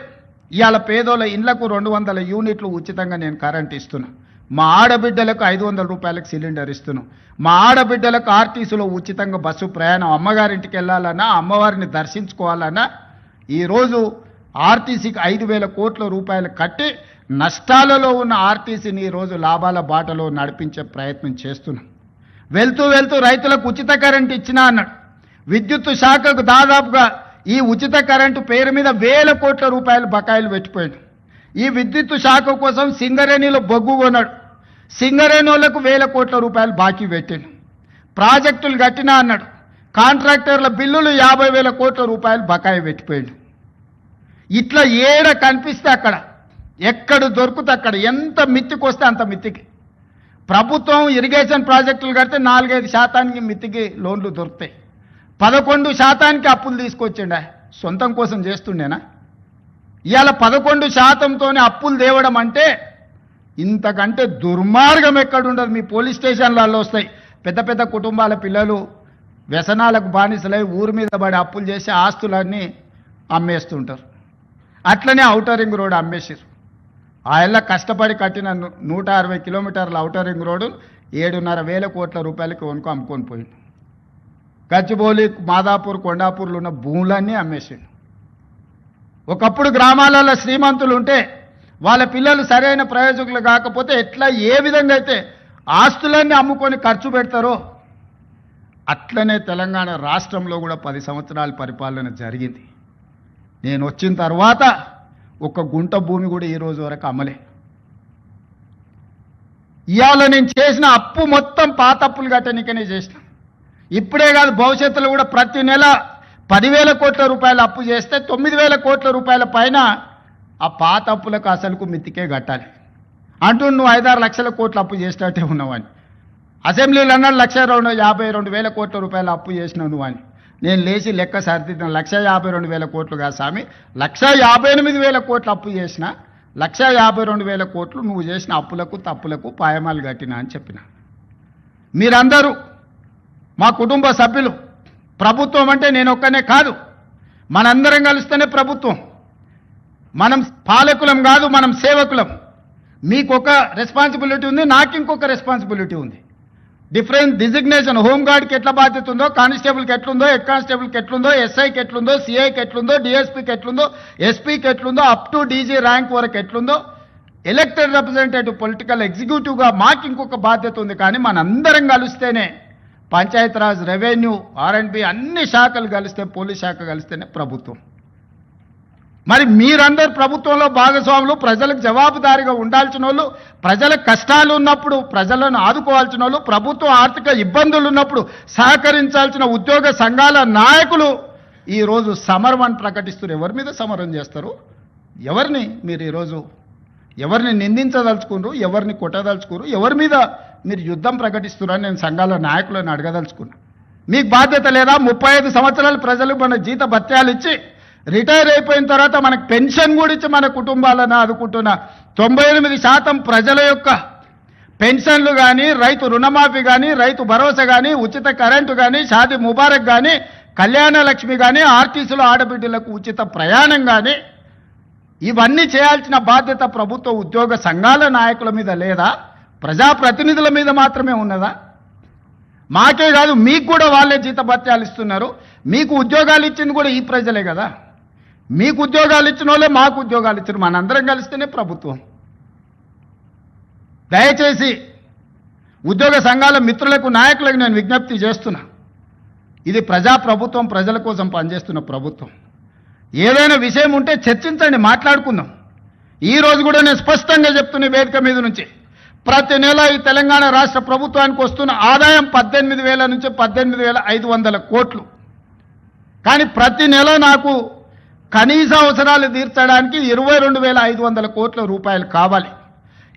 ఇవాళ పేదోళ్ళ ఇండ్లకు 200 యూనిట్లు ఉచితంగా నేను కరెంట్ ఇస్తున్నా. మా ఆడబిడ్డలకు 500 రూపాయలకు సిలిండర్ ఇస్తున్నాం. మా ఆడబిడ్డలకు ఆర్టీసీలో ఉచితంగా బస్సు ప్రయాణం, అమ్మగారింటికి వెళ్ళాలన్నా అమ్మవారిని దర్శించుకోవాలన్నా ఈరోజు ఆర్టీసీకి 5,000 కోట్ల రూపాయలు కట్టి నష్టాలలో ఉన్న ఆర్టీసీని ఈరోజు లాభాల బాటలో నడిపించే ప్రయత్నం చేస్తున్నాం. వెళ్తూ రైతులకు ఉచిత కరెంట్ ఇచ్చినా అన్నాడు. విద్యుత్ శాఖకు దాదాపుగా ఈ ఉచిత కరెంటు పేరు మీద 1,000 కోట్ల రూపాయలు బకాయిలు పెట్టిపోయాడు. ఈ విద్యుత్ శాఖ కోసం సింగరేణిలో బొగ్గు కొన్నాడు. సింగరేణి వాళ్ళకు 1,000 కోట్ల రూపాయలు బాకీ పెట్టాడు. ప్రాజెక్టులు కట్టినా అన్నాడు. కాంట్రాక్టర్ల బిల్లులు 50,000 కోట్ల రూపాయలు బకాయి పెట్టిపోయాడు. ఇట్లా ఏడ కనిపిస్తే అక్కడ, ఎక్కడ దొరికితే అక్కడ, ఎంత మిత్తికి వస్తే అంత మిత్తికి ప్రభుత్వం ఇరిగేషన్ ప్రాజెక్టులు కడితే 4-5% మిత్తికి లోన్లు దొరుకుతాయి. 11% అప్పులు తీసుకొచ్చిండ. సొంతం కోసం చేస్తుండేనా? ఇవాళ 11%తోనే అప్పులు తేవడం అంటే ఇంతకంటే దుర్మార్గం ఎక్కడుండదు. మీ పోలీస్ స్టేషన్లలో వస్తాయి. పెద్ద పెద్ద కుటుంబాల పిల్లలు వ్యసనాలకు బానిసలై ఊరి మీద పడి అప్పులు చేసి ఆస్తులన్నీ అమ్మేస్తుంటారు. అట్లనే ఔటర్ రింగ్ రోడ్ అమ్మేసారు. ఆ ఏళ్ళ కష్టపడి కట్టిన 160 కిలోమీటర్ల ఔటర్ రింగ్ రోడ్డు 7,500 కోట్ల రూపాయలకి అమ్ముకొని పోయింది. గచ్చిబౌలి, మాదాపూర్, కొండాపూర్లో ఉన్న భూములన్నీ అమ్మేసాడు. ఒకప్పుడు గ్రామాలలో శ్రీమంతులు ఉంటే వాళ్ళ పిల్లలు సరైన ప్రయోజకులు కాకపోతే ఎట్లా ఏ విధంగా అయితే ఆస్తులన్నీ అమ్ముకొని ఖర్చు పెడతారో అట్లనే తెలంగాణ రాష్ట్రంలో కూడా 10 సంవత్సరాల పరిపాలన జరిగింది. నేను వచ్చిన తర్వాత ఒక గుంట భూమి కూడా ఈ రోజు వరకు అమ్మలే. ఇవాళ నేను చేసిన అప్పు మొత్తం పాత అప్పులు కట్టనికనే చేసిన. ఇప్పుడే కాదు, భవిష్యత్తులో కూడా ప్రతి నెల 10,000 కోట్ల రూపాయలు అప్పు చేస్తే 9,000 కోట్ల రూపాయల పైన ఆ పాత అప్పులకు అసలుకు మిత్తికే కట్టాలి అంటూ నువ్వు 5-6 లక్షల కోట్ల అప్పు చేసినట్టే ఉన్నావని. అసెంబ్లీలో అన్నాడు 1,52,000 కోట్ల రూపాయలు అప్పు చేసినావు నువ్వు అని. నేను లేచి లెక్క సరిదిద్దాను. 1,52,000 కోట్లు కాదు స్వామి, 1,58,000 కోట్లు అప్పు చేసిన. 1,52,000 కోట్లు నువ్వు చేసిన అప్పులకు తప్పులకు పాయమాలు కట్టినా అని చెప్పిన. మీరందరూ మా కుటుంబ సభ్యులు. ప్రభుత్వం అంటే నేను ఒక్కనే కాదు, మనందరం కలిస్తేనే ప్రభుత్వం. మనం పాలకులం కాదు, మనం సేవకులం. మీకొక రెస్పాన్సిబిలిటీ ఉంది, నాకు ఇంకొక రెస్పాన్సిబిలిటీ ఉంది. Different designation. హోంగార్డ్కి ఎట్లా బాధ్యత ఉందో, కానిస్టేబుల్కి ఎట్లుందో, హెడ్ కానిస్టేబుల్కి ఎట్లుందో, ఎస్ఐకి ఎట్లుందో, సిఐకి ఎట్లుందో, డిఎస్పీకి ఎట్లుందో, ఎస్పీకి ఎట్లుందో, అప్ టు డీజీ ర్యాంక్ వరకు ఎట్లుందో, ఎలక్టెడ్ రిప్రజెంటేటివ్ పొలిటికల్ ఎగ్జిక్యూటివ్గా మాకు ఇంకొక బాధ్యత ఉంది. కానీ మనందరం కలిస్తేనే పంచాయతీరాజ్, రెవెన్యూ, R&B అన్ని శాఖలు కలిస్తే, పోలీస్ శాఖ కలిస్తేనే ప్రభుత్వం. మరి మీరందరూ ప్రభుత్వంలో భాగస్వాములు, ప్రజలకు జవాబుదారీగా ఉండాల్సిన వాళ్ళు, ప్రజల కష్టాలు ఉన్నప్పుడు ప్రజలను ఆదుకోవాల్సిన వాళ్ళు, ప్రభుత్వం ఆర్థిక ఇబ్బందులు ఉన్నప్పుడు సహకరించాల్సిన ఉద్యోగ సంఘాల నాయకులు ఈరోజు సమరం ప్రకటిస్తారు. ఎవరి మీద సమరం చేస్తారు? ఎవరిని మీరు ఈరోజు ఎవరిని నిందించదలుచుకున్నారు? ఎవరిని కొట్టదలుచుకున్నారు? ఎవరి మీద మీరు యుద్ధం ప్రకటిస్తున్నారని నేను సంఘాల నాయకులను అడగదలుచుకున్నా. మీకు బాధ్యత లేదా? 35 సంవత్సరాలు ప్రజలు మన జీత భత్యాలు ఇచ్చి రిటైర్ అయిపోయిన తర్వాత మనకు పెన్షన్ కూడా ఇచ్చి మన కుటుంబాలను ఆదుకుంటున్న 98% ప్రజల యొక్క పెన్షన్లు కానీ, రైతు రుణమాఫీ కానీ, రైతు భరోసా కానీ, ఉచిత కరెంటు కానీ, షాదీ ముబారక్ కానీ, కళ్యాణ లక్ష్మి కానీ, ఆర్టీసీలో ఆడబిడ్డలకు ఉచిత ప్రయాణం కానీ, ఇవన్నీ చేయాల్సిన బాధ్యత ప్రభుత్వ ఉద్యోగ సంఘాల నాయకుల మీద లేదా? ప్రజాప్రతినిధుల మీద మాత్రమే ఉన్నదా? మాకే కాదు, మీకు కూడా వాళ్ళే జీతభత్యాలు ఇస్తున్నారు. మీకు ఉద్యోగాలు ఇచ్చింది కూడా ఈ ప్రజలే కదా. మీకు ఉద్యోగాలు ఇచ్చిన వాళ్ళే మాకు ఉద్యోగాలు ఇచ్చారు. మనందరం కలిస్తేనే ప్రభుత్వం. దయచేసి ఉద్యోగ సంఘాల మిత్రులకు, నాయకులకు నేను విజ్ఞప్తి చేస్తున్నా, ఇది ప్రజాప్రభుత్వం, ప్రజల కోసం పనిచేస్తున్న ప్రభుత్వం. ఏదైనా విషయం ఉంటే చర్చించండి, మాట్లాడుకుందాం. ఈరోజు కూడా నేను స్పష్టంగా చెప్తున్న వేదిక మీద నుంచి, ప్రతి నెల ఈ తెలంగాణ రాష్ట్ర ప్రభుత్వానికి వస్తున్న ఆదాయం 18,000 నుంచి 18,500 కోట్లు. కానీ ప్రతి నెల నాకు కనీస అవసరాలు తీర్చడానికి 22,500 కోట్ల రూపాయలు కావాలి.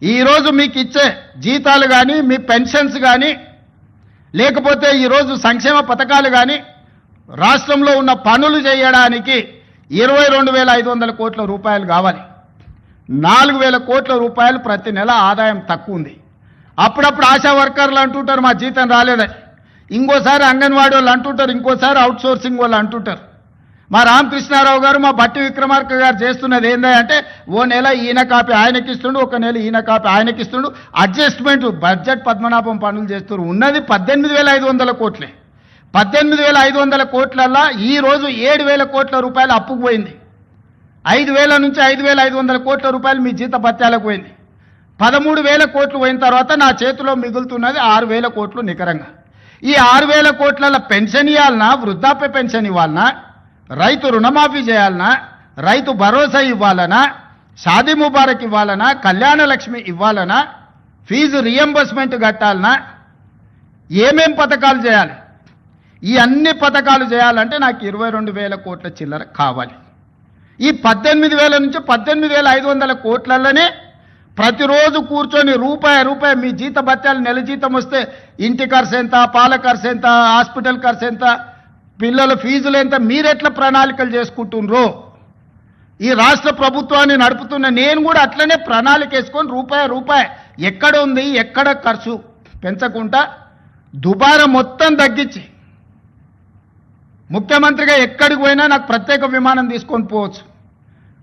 ఈరోజు మీకు ఇచ్చే జీతాలు కానీ, మీ పెన్షన్స్ కానీ, లేకపోతే ఈరోజు సంక్షేమ పథకాలు కానీ, రాష్ట్రంలో ఉన్న పనులు చేయడానికి 22,500 కోట్ల రూపాయలు కావాలి. 4,000 కోట్ల రూపాయలు ప్రతి నెల ఆదాయం తక్కువ ఉంది. అప్పుడప్పుడు ఆశా వర్కర్లు అంటుంటారు మా జీతం రాలేదని, ఇంకోసారి అంగన్వాడీ వాళ్ళు అంటుంటారు, ఇంకోసారి అవుట్ సోర్సింగ్ వాళ్ళు అంటుంటారు. మా రామకృష్ణారావు గారు, మా బట్టి విక్రమార్క గారు చేస్తున్నది ఏంటంటే, ఓ నెల ఈయన కాపీ ఆయనకి ఇస్తుండు, ఒక నెల ఈయన కాపీ ఆయనకి ఇస్తుండు, అడ్జస్ట్మెంట్ బడ్జెట్ పద్మనాభం పనులు చేస్తున్నారు. ఉన్నది 18,500 కోట్లే. 18,500 కోట్లల్లో ఈరోజు 7,000 కోట్ల రూపాయలు అప్పుకు పోయింది. 5,000 నుంచి 5,500 కోట్ల రూపాయలు మీ జీత భత్యాలకు పోయింది. 13,000 కోట్లు పోయిన తర్వాత నా చేతిలో మిగులుతున్నది 6,000 కోట్లు నికరంగా. ఈ 6,000 కోట్ల పెన్షన్ ఇవ్వాలన్నా, వృద్ధాప్య పెన్షన్ ఇవ్వాలన్నా, రైతు రుణమాఫీ చేయాలన్నా, రైతు భరోసా ఇవ్వాలనా, షాదీ ముబారక్ ఇవ్వాలనా, కళ్యాణ లక్ష్మి ఇవ్వాలనా, ఫీజు రియంబర్స్మెంట్ కట్టాలనా, ఏమేం పథకాలు చేయాలి? ఈ అన్ని పథకాలు చేయాలంటే నాకు 22,000 కోట్ల చిల్లర కావాలి. ఈ 18,000 నుంచి 18,500 కోట్లలోనే ప్రతిరోజు కూర్చొని రూపాయి మీ జీత భత్యాలు నెల జీతం వస్తే ఇంటి ఖర్చు ఎంత, పాల ఖర్చు ఎంత, హాస్పిటల్ ఖర్చు ఎంత, పిల్లల ఫీజులు ఎంత, మీరెట్లా ప్రణాళికలు చేసుకుంటున్నారో, ఈ రాష్ట్ర ప్రభుత్వాన్ని నడుపుతున్న నేను కూడా అట్లనే ప్రణాళిక వేసుకొని రూపాయి ఎక్కడ ఉంది, ఎక్కడ ఖర్చు పెంచకుండా దుబారా మొత్తం తగ్గించి, ముఖ్యమంత్రిగా ఎక్కడికి పోయినా నాకు ప్రత్యేక విమానం తీసుకొని పోవచ్చు.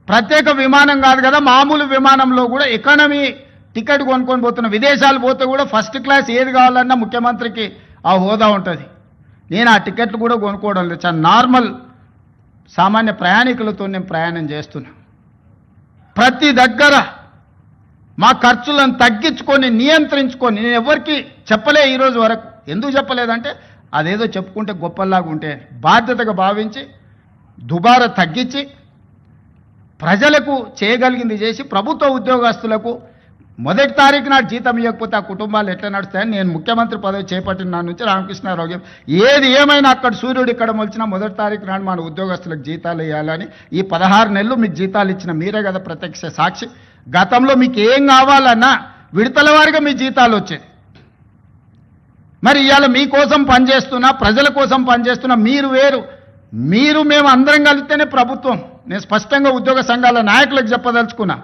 ప్రత్యేక విమానం కాదు కదా, మామూలు విమానంలో కూడా ఎకానమీ టికెట్ కొనుక్కొని పోతున్నా. విదేశాలు పోతే కూడా ఫస్ట్ క్లాస్ ఏది కావాలన్నా ముఖ్యమంత్రికి ఆ హోదా ఉంటుంది. నేను ఆ టికెట్లు కూడా కొనుక్కోవడం లేదు. చాలా నార్మల్ సామాన్య ప్రయాణికులతో నేను ప్రయాణం చేస్తున్నా. ప్రతి దగ్గర మా ఖర్చులను తగ్గించుకొని, నియంత్రించుకొని, నేను ఎవరికి చెప్పలే ఈరోజు వరకు. ఎందుకు చెప్పలేదంటే అదేదో చెప్పుకుంటే గొప్పలాగా ఉంటే, బాధ్యతగా భావించి దుబారా తగ్గించి ప్రజలకు చేయగలిగింది చేసి, ప్రభుత్వ ఉద్యోగస్తులకు మొదటి తారీఖు నాడు జీతం ఇవ్వకపోతే ఆ కుటుంబాలు ఎట్లా నడుస్తాయని నేను ముఖ్యమంత్రి పదవి చేపట్టిన నాటి నుంచి రామకృష్ణారావు గారు ఏది ఏమైనా అక్కడ సూర్యుడు ఇక్కడ మొలిచినా మొదటి తారీఖు నాడు మన ఉద్యోగస్తులకు జీతాలు ఇవ్వాలని, ఈ 16 నెలలు మీకు జీతాలు ఇచ్చిన మీరే కదా ప్రత్యక్ష సాక్షి. గతంలో మీకు ఏం కావాలన్నా విడతల వారిగా మీ జీతాలు వచ్చేది. మరి ఇవాళ మీకోసం పనిచేస్తున్నా, ప్రజల కోసం పనిచేస్తున్నా, మీరు వేరు, మీరు మేము అందరం కలిస్తేనే ప్రభుత్వం. నేను స్పష్టంగా ఉద్యోగ సంఘాల నాయకులకు చెప్పదలుచుకున్నా,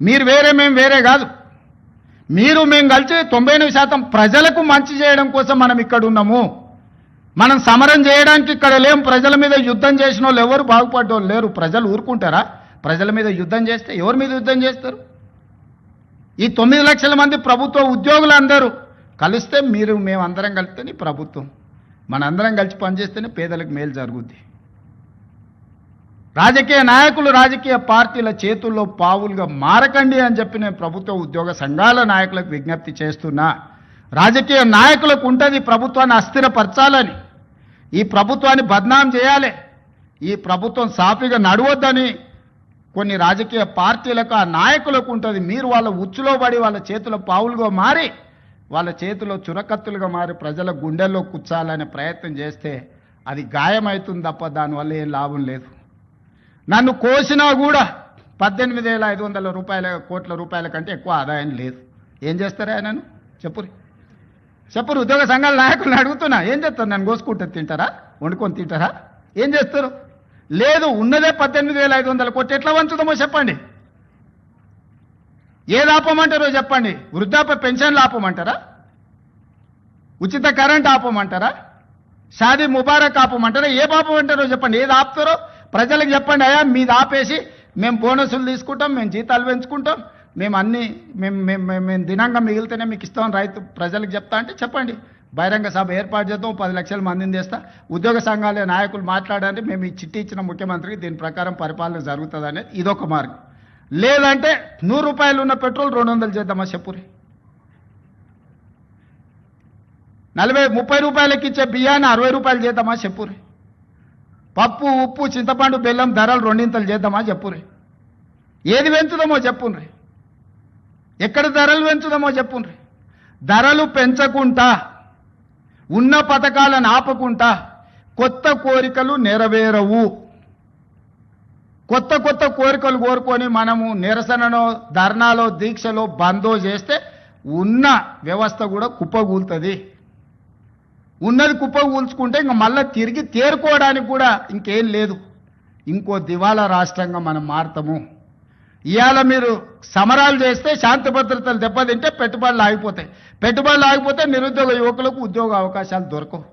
మీరు వేరే మేము వేరే కాదు. మీరు మేము కలిసి 99% ప్రజలకు మంచి చేయడం కోసం మనం ఇక్కడ ఉన్నాము. మనం సమరం చేయడానికి ఇక్కడ లేం. ప్రజల మీద యుద్ధం చేసిన వాళ్ళు ఎవరు బాగుపడ్డోళ్ళు లేరు. ప్రజలు ఊరుకుంటారా? ప్రజల మీద యుద్ధం చేస్తే ఎవరి మీద యుద్ధం చేస్తారు? ఈ 9 లక్షల మంది ప్రభుత్వ ఉద్యోగులందరూ కలిస్తే, మీరు మేమందరం కలిస్తేనే ప్రభుత్వం. మనందరం కలిసి పనిచేస్తేనే పేదలకు మేలు జరుగుద్ది. రాజకీయ నాయకులు రాజకీయ పార్టీల చేతుల్లో పావులుగా మారకండి అని చెప్పి నేను ప్రభుత్వ ఉద్యోగ సంఘాల నాయకులకు విజ్ఞప్తి చేస్తున్నా. రాజకీయ నాయకులకు ఉంటుంది ప్రభుత్వాన్ని అస్థిరపరచాలని, ఈ ప్రభుత్వాన్ని బద్నాం చేయాలి, ఈ ప్రభుత్వం సాఫీగా నడవద్దని కొన్ని రాజకీయ పార్టీలకు, ఆ నాయకులకు ఉంటుంది. మీరు వాళ్ళ ఉచ్చులో పడి వాళ్ళ చేతుల పావులుగా మారి, వాళ్ళ చేతిలో చురకత్తులుగా మారి ప్రజల గుండెల్లో కూర్చాలనే ప్రయత్నం చేస్తే అది గాయమవుతుంది తప్ప దానివల్ల ఏం లాభం లేదు. నన్ను కోసినా కూడా 18,500 కోట్ల రూపాయల కంటే ఎక్కువ ఆదాయం లేదు. ఏం చేస్తారా నన్ను చెప్పురి? చెప్పరు. ఉద్యోగ సంఘాల నాయకులను అడుగుతున్నా, ఏం చేస్తారు? నన్ను కోసుకుంటే తింటారా? వండుకొని తింటారా? ఏం చేస్తారు? లేదు, ఉన్నదే 18,500 కోట్లు, ఎట్లా వంచుదామో చెప్పండి. ఏది ఆపమంటారో చెప్పండి. వృద్ధాప్య పెన్షన్లు ఆపమంటారా? ఉచిత కరెంట్ ఆపమంటారా? షాదీ ముబారక్ ఆపమంటారా? ఏ ఆపమంటారో చెప్పండి. ఏది ఆపుతారో ప్రజలకు చెప్పండి. అయ్యా మీది ఆపేసి మేము బోనసులు తీసుకుంటాం, మేము జీతాలు పెంచుకుంటాం, మేము అన్ని మేము దినంగా మిగిలితేనే మీకు ఇస్తామని రైతు ప్రజలకు చెప్తా అంటే చెప్పండి. బహిరంగ సభ ఏర్పాటు చేద్దాం, 10 లక్షల మందిని తెస్తా. ఉద్యోగ సంఘాల నాయకులు మాట్లాడండి, మేము ఈ చిట్టి ఇచ్చిన ముఖ్యమంత్రికి దీని ప్రకారం పరిపాలన జరుగుతుంది అనేది ఇదొక మార్గం. లేదంటే 100 రూపాయలు ఉన్న పెట్రోల్ 200 చేద్దామా చెప్పురి. 30 రూపాయలకి ఇచ్చే బియ్యాన్ని 60 రూపాయలు చేద్దామా చెప్పురి. పప్పు, ఉప్పు, చింతపండు, బెల్లం ధరలు 2 చేద్దామా చెప్పురి. ఏది పెంచుదామో చెప్పుండ్రి. ఎక్కడ ధరలు పెంచుదామో చెప్పుండ్రి. ధరలు పెంచకుండా, ఉన్న పథకాలను ఆపకుండా కొత్త కోరికలు నెరవేరవు. కొత్త కోరికలు కోరుకొని మనము నిరసనలో, ధర్నాలో, దీక్షలో, బందో చేస్తే ఉన్న వ్యవస్థ కూడా కుప్పగూలుతుంది. ఉన్నది కుప్పగూల్చుకుంటే ఇంకా మళ్ళీ తిరిగి తేరుకోవడానికి కూడా ఇంకేం లేదు. ఇంకో దివాలా రాష్ట్రంగా మనం మారుతాము. ఇవాళ మీరు సమరాలు చేస్తే శాంతి భద్రతలు దెబ్బతింటే పెట్టుబడులు ఆగిపోతాయి. పెట్టుబడులు ఆగిపోతే నిరుద్యోగ యువకులకు ఉద్యోగ అవకాశాలు దొరకవు.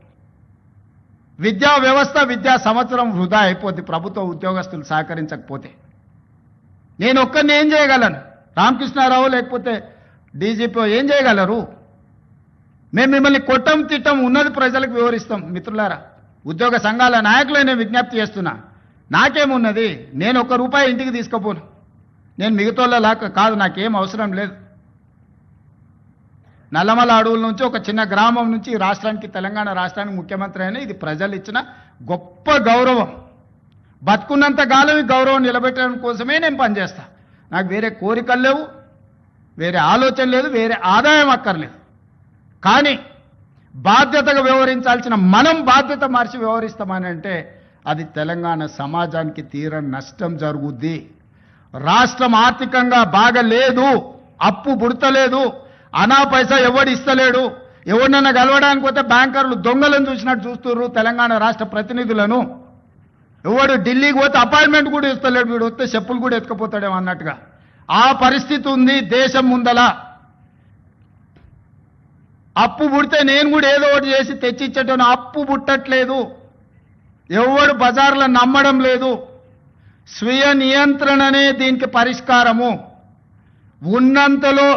విద్యా వ్యవస్థ, విద్యా సంవత్సరం వృధా అయిపోద్ది ప్రభుత్వ ఉద్యోగస్తులు సహకరించకపోతే. నేను ఒక్కరిని ఏం చేయగలను? రామకృష్ణారావు లేకపోతే డీజీపీ ఏం చేయగలరు? మేము మిమ్మల్ని కొట్టం, తిట్టం, ఉన్నది ప్రజలకు వివరిస్తాం. మిత్రులారా, ఉద్యోగ సంఘాల నాయకులనే విజ్ఞప్తి చేస్తున్నా. నాకేమున్నది? నేను ₹1 ఇంటికి తీసుకుపోను. నేను మిగతాలా కాదు, నాకేం అవసరం లేదు. నల్లమల అడవుల నుంచి ఒక చిన్న గ్రామం నుంచి ఈ రాష్ట్రానికి, తెలంగాణ రాష్ట్రానికి ముఖ్యమంత్రి అయినా ఇది ప్రజలు ఇచ్చిన గొప్ప గౌరవం. బతుకున్నంత కాలం ఈ గౌరవం నిలబెట్టడం కోసమే నేను పనిచేస్తా. నాకు వేరే కోరికలు లేవు, వేరే ఆలోచన లేదు, వేరే ఆదాయం అక్కర్లేదు. కానీ బాధ్యతగా వ్యవహరించాల్సిన మనం బాధ్యత మార్చి వ్యవహరిస్తామని అంటే అది తెలంగాణ సమాజానికి తీరని నష్టం జరుగుద్ది. రాష్ట్రం ఆర్థికంగా బాగలేదు, అప్పు పుడతలేదు, అనా పైసా ఎవడు ఇస్తలేడు. ఎవరినైనా కలవడానికి పోతే బ్యాంకర్లు దొంగలను చూసినట్టు చూస్తున్నారు తెలంగాణ రాష్ట్ర ప్రతినిధులను. ఎవడు ఢిల్లీకి పోతే అపాయింట్మెంట్ కూడా ఇస్తలేడు, వీడు వస్తే చెప్పులు కూడా ఎత్తుకుపోతాడేమో అన్నట్టుగా ఆ పరిస్థితి ఉంది దేశం ముందల. అప్పు పుడితే నేను కూడా ఏదో ఒకటి చేసి తెచ్చిచ్చేటను, అప్పు పుట్టట్లేదు. ఎవడు బజార్లో నమ్మడం లేదు. స్వీయ నియంత్రణనే దీనికి పరిష్కారము. ఉన్నంతలో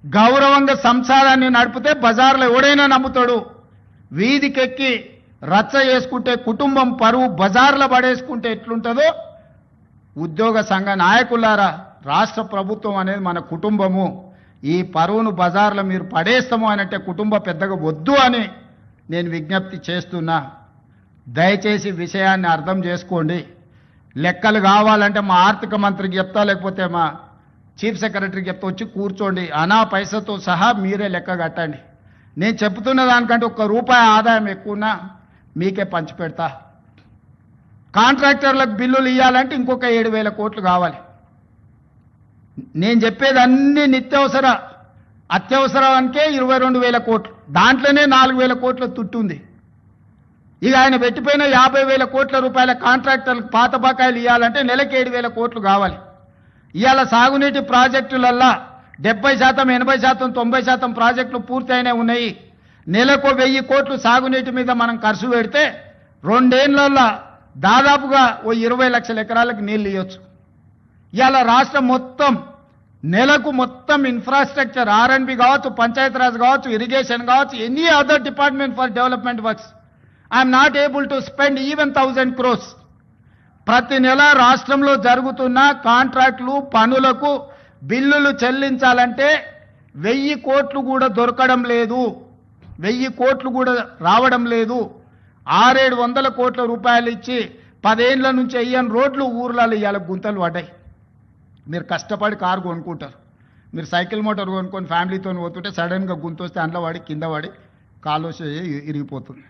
గౌరవంగా సంసారాన్ని నడిపితే బజార్లో ఎవడైనా నమ్ముతాడు. వీధికెక్కి రచ్చ చేసుకుంటే, కుటుంబం పరువు బజార్లో పడేసుకుంటే ఎట్లుంటుందో, ఉద్యోగ సంఘ నాయకులారా, రాష్ట్ర ప్రభుత్వం అనేది మన కుటుంబము. ఈ పరువును బజార్లో మీరు పడేస్తాము అని అంటే కుటుంబ పెద్దగా వద్దు అని నేను విజ్ఞప్తి చేస్తున్నా. దయచేసి విషయాన్ని అర్థం చేసుకోండి. లెక్కలు కావాలంటే మా ఆర్థిక మంత్రికి చెప్తా, లేకపోతే మా చీఫ్ సెక్రటరీకి చెప్తా, వచ్చి కూర్చోండి. అనా పైసతో సహా మీరే లెక్క కట్టండి. నేను చెప్తున్న దానికంటే ₹1 ఆదాయం ఎక్కువన్నా మీకే పంచిపెడతా. కాంట్రాక్టర్లకు బిల్లులు ఇవ్వాలంటే ఇంకొక 7,000 కోట్లు కావాలి. నేను చెప్పేది అన్ని నిత్యావసర, అత్యవసరానికే 22,000 కోట్లు. దాంట్లోనే 4,000 కోట్ల తుట్టుంది. ఇక ఆయన పెట్టిపోయిన 50,000 కోట్ల రూపాయల కాంట్రాక్టర్లకు పాత బకాయిలు ఇవ్వాలంటే నెలకి 7,000 కోట్లు కావాలి. ఇవాళ సాగునీటి ప్రాజెక్టులల్లా 70%, 80%, 90% ప్రాజెక్టులు పూర్తయినే ఉన్నాయి. నెలకు 1,000 కోట్లు సాగునీటి మీద మనం ఖర్చు పెడితే 2 ఏళ్లలో దాదాపుగా 20 లక్షల ఎకరాలకు నీళ్ళు ఇవ్వచ్చు. ఇవాళ రాష్ట్రం మొత్తం నెలకు మొత్తం ఇన్ఫ్రాస్ట్రక్చర్, R&B కావచ్చు, పంచాయతీరాజ్ కావచ్చు, ఇరిగేషన్ కావచ్చు, any other department for development works, I'm not able to spend even 1,000 crores. ప్రతి నెల రాష్ట్రంలో జరుగుతున్న కాంట్రాక్టులు, పనులకు బిల్లులు చెల్లించాలంటే 1,000 కోట్లు కూడా దొరకడం లేదు. 1,000 కోట్లు కూడా రావడం లేదు. 600-700 కోట్ల రూపాయలు ఇచ్చి 10 ఏళ్ల నుంచి అయ్యని రోడ్లు ఊర్లలో ఇవాళ గుంతలు పడ్డాయి. మీరు కష్టపడి కారు కొనుక్కుంటారు, మీరు సైకిల్ మోటార్ కొనుక్కొని ఫ్యామిలీతో పోతుంటే సడన్గా గుంత వస్తే అందులో పడి కింద పడి కాలు ఇరిగిపోతుంది.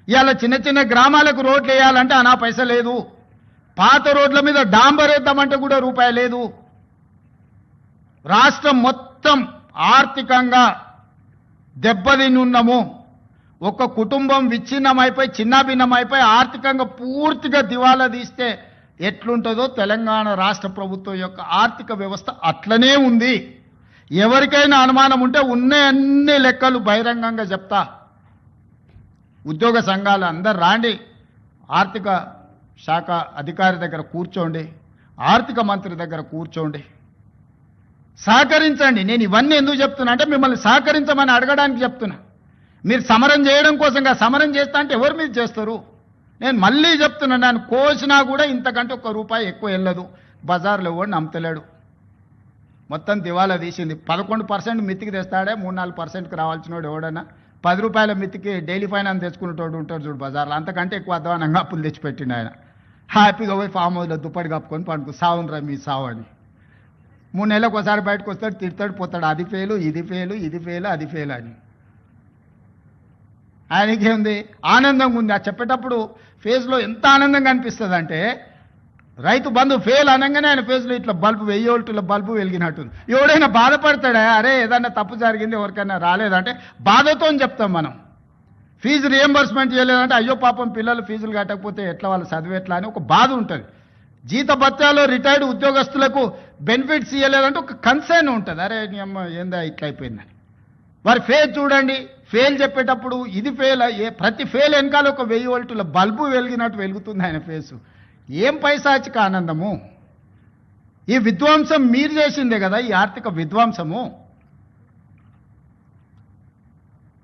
ఇవాళ చిన్న చిన్న గ్రామాలకు రోడ్లు వేయాలంటే అనా పైస లేదు. పాత రోడ్ల మీద డాంబర్ వేద్దామంటే కూడా రూపాయి లేదు. రాష్ట్రం మొత్తం ఆర్థికంగా దెబ్బతిని ఉన్నాము. ఒక కుటుంబం విచ్ఛిన్నమైపోయి చిన్నాభిన్నమైపోయి ఆర్థికంగా పూర్తిగా దివాలా తీస్తే ఎట్లుంటుందో తెలంగాణ రాష్ట్ర ప్రభుత్వం యొక్క ఆర్థిక వ్యవస్థ అట్లనే ఉంది. ఎవరికైనా అనుమానం ఉంటే ఉన్న అన్ని లెక్కలు బహిరంగంగా చెప్తా. ఉద్యోగ సంఘాలు అందరు రాండి, ఆర్థిక శాఖ అధికారి దగ్గర కూర్చోండి, ఆర్థిక మంత్రి దగ్గర కూర్చోండి, సహకరించండి. నేను ఇవన్నీ ఎందుకు చెప్తున్నా అంటే మిమ్మల్ని సహకరించమని అడగడానికి చెప్తున్నా. మీరు సమరం చేయడం కోసంగా సమరం చేస్తా అంటే ఎవరి మీద చేస్తారు? నేను మళ్ళీ చెప్తున్నా, నేను కోసినా కూడా ఇంతకంటే ₹1 ఎక్కువ వెళ్ళదు. బజార్లో కూడా నమ్మతలేడు, మొత్తం దివాలా తీసింది. 11% మిత్తికి తెస్తాడే, 3-4%కి రావాల్సిన వాడు ఎవడన్నా ₹10 మిత్తికి డైలీ ఫైనాన్స్ తెచ్చుకునేటోడు ఉంటాడు చూడు బజార్లో, అంతకంటే ఎక్కువ అధ్వానంగా అప్పులు తెచ్చిపెట్టిండు ఆయన. హ్యాపీగా పోయి ఫామ్ హౌస్లో దుప్పటి కప్పుకొని పండుకు సావునరా మీ సావు అని. 3 నెలలకు ఒకసారి బయటకు వస్తాడు, తిడతాడు, పోతాడు. అది ఫెయిలు, ఇది ఫెయిలు, ఇది ఫెయిలు, అది ఫెయిల్ అని. ఆయనకేముంది? ఆనందంగా ఉంది. ఆ చెప్పేటప్పుడు ఫేస్లో ఎంత ఆనందంగా అనిపిస్తుంది అంటే, రైతు బంధు ఫెయిల్ అనగానే ఆయన ఫేస్లో ఇట్లా బల్బు 1000 వోల్టుల బల్బు వెలిగినట్టుంది. ఎవడైనా బాధపడతాడా? అరే ఏదన్నా తప్పు జరిగింది, ఎవరికైనా రాలేదంటే బాధతో చెప్తాం మనం. ఫీజు రియంబర్స్మెంట్ చేయలేదంటే అయ్యో పాపం పిల్లలు ఫీజులు కట్టకపోతే ఎట్లా వాళ్ళు చదివేట్లా అని ఒక బాధ ఉంటుంది. జీతభత్యాలు రిటైర్డ్ ఉద్యోగస్తులకు బెనిఫిట్స్ ఇవ్వలేదంటే ఒక కన్సర్న్ ఉంటుంది. అరే నీ అమ్మ ఏందా ఇట్లా అయిపోయిందని. వారి ఫెయిల్ చూడండి, ఫెయిల్ చెప్పేటప్పుడు ఇది ఫెయిల్, ప్రతి ఫెయిల్ వెనకాల ఒక 1000 వోల్టుల బల్బు వెలిగినట్టు వెలుగుతుంది ఆయన ఫేసు. ఏం పైశాచిక ఆనందము! ఈ విధ్వంసం మీరు చేసిందే కదా, ఈ ఆర్థిక విధ్వంసము.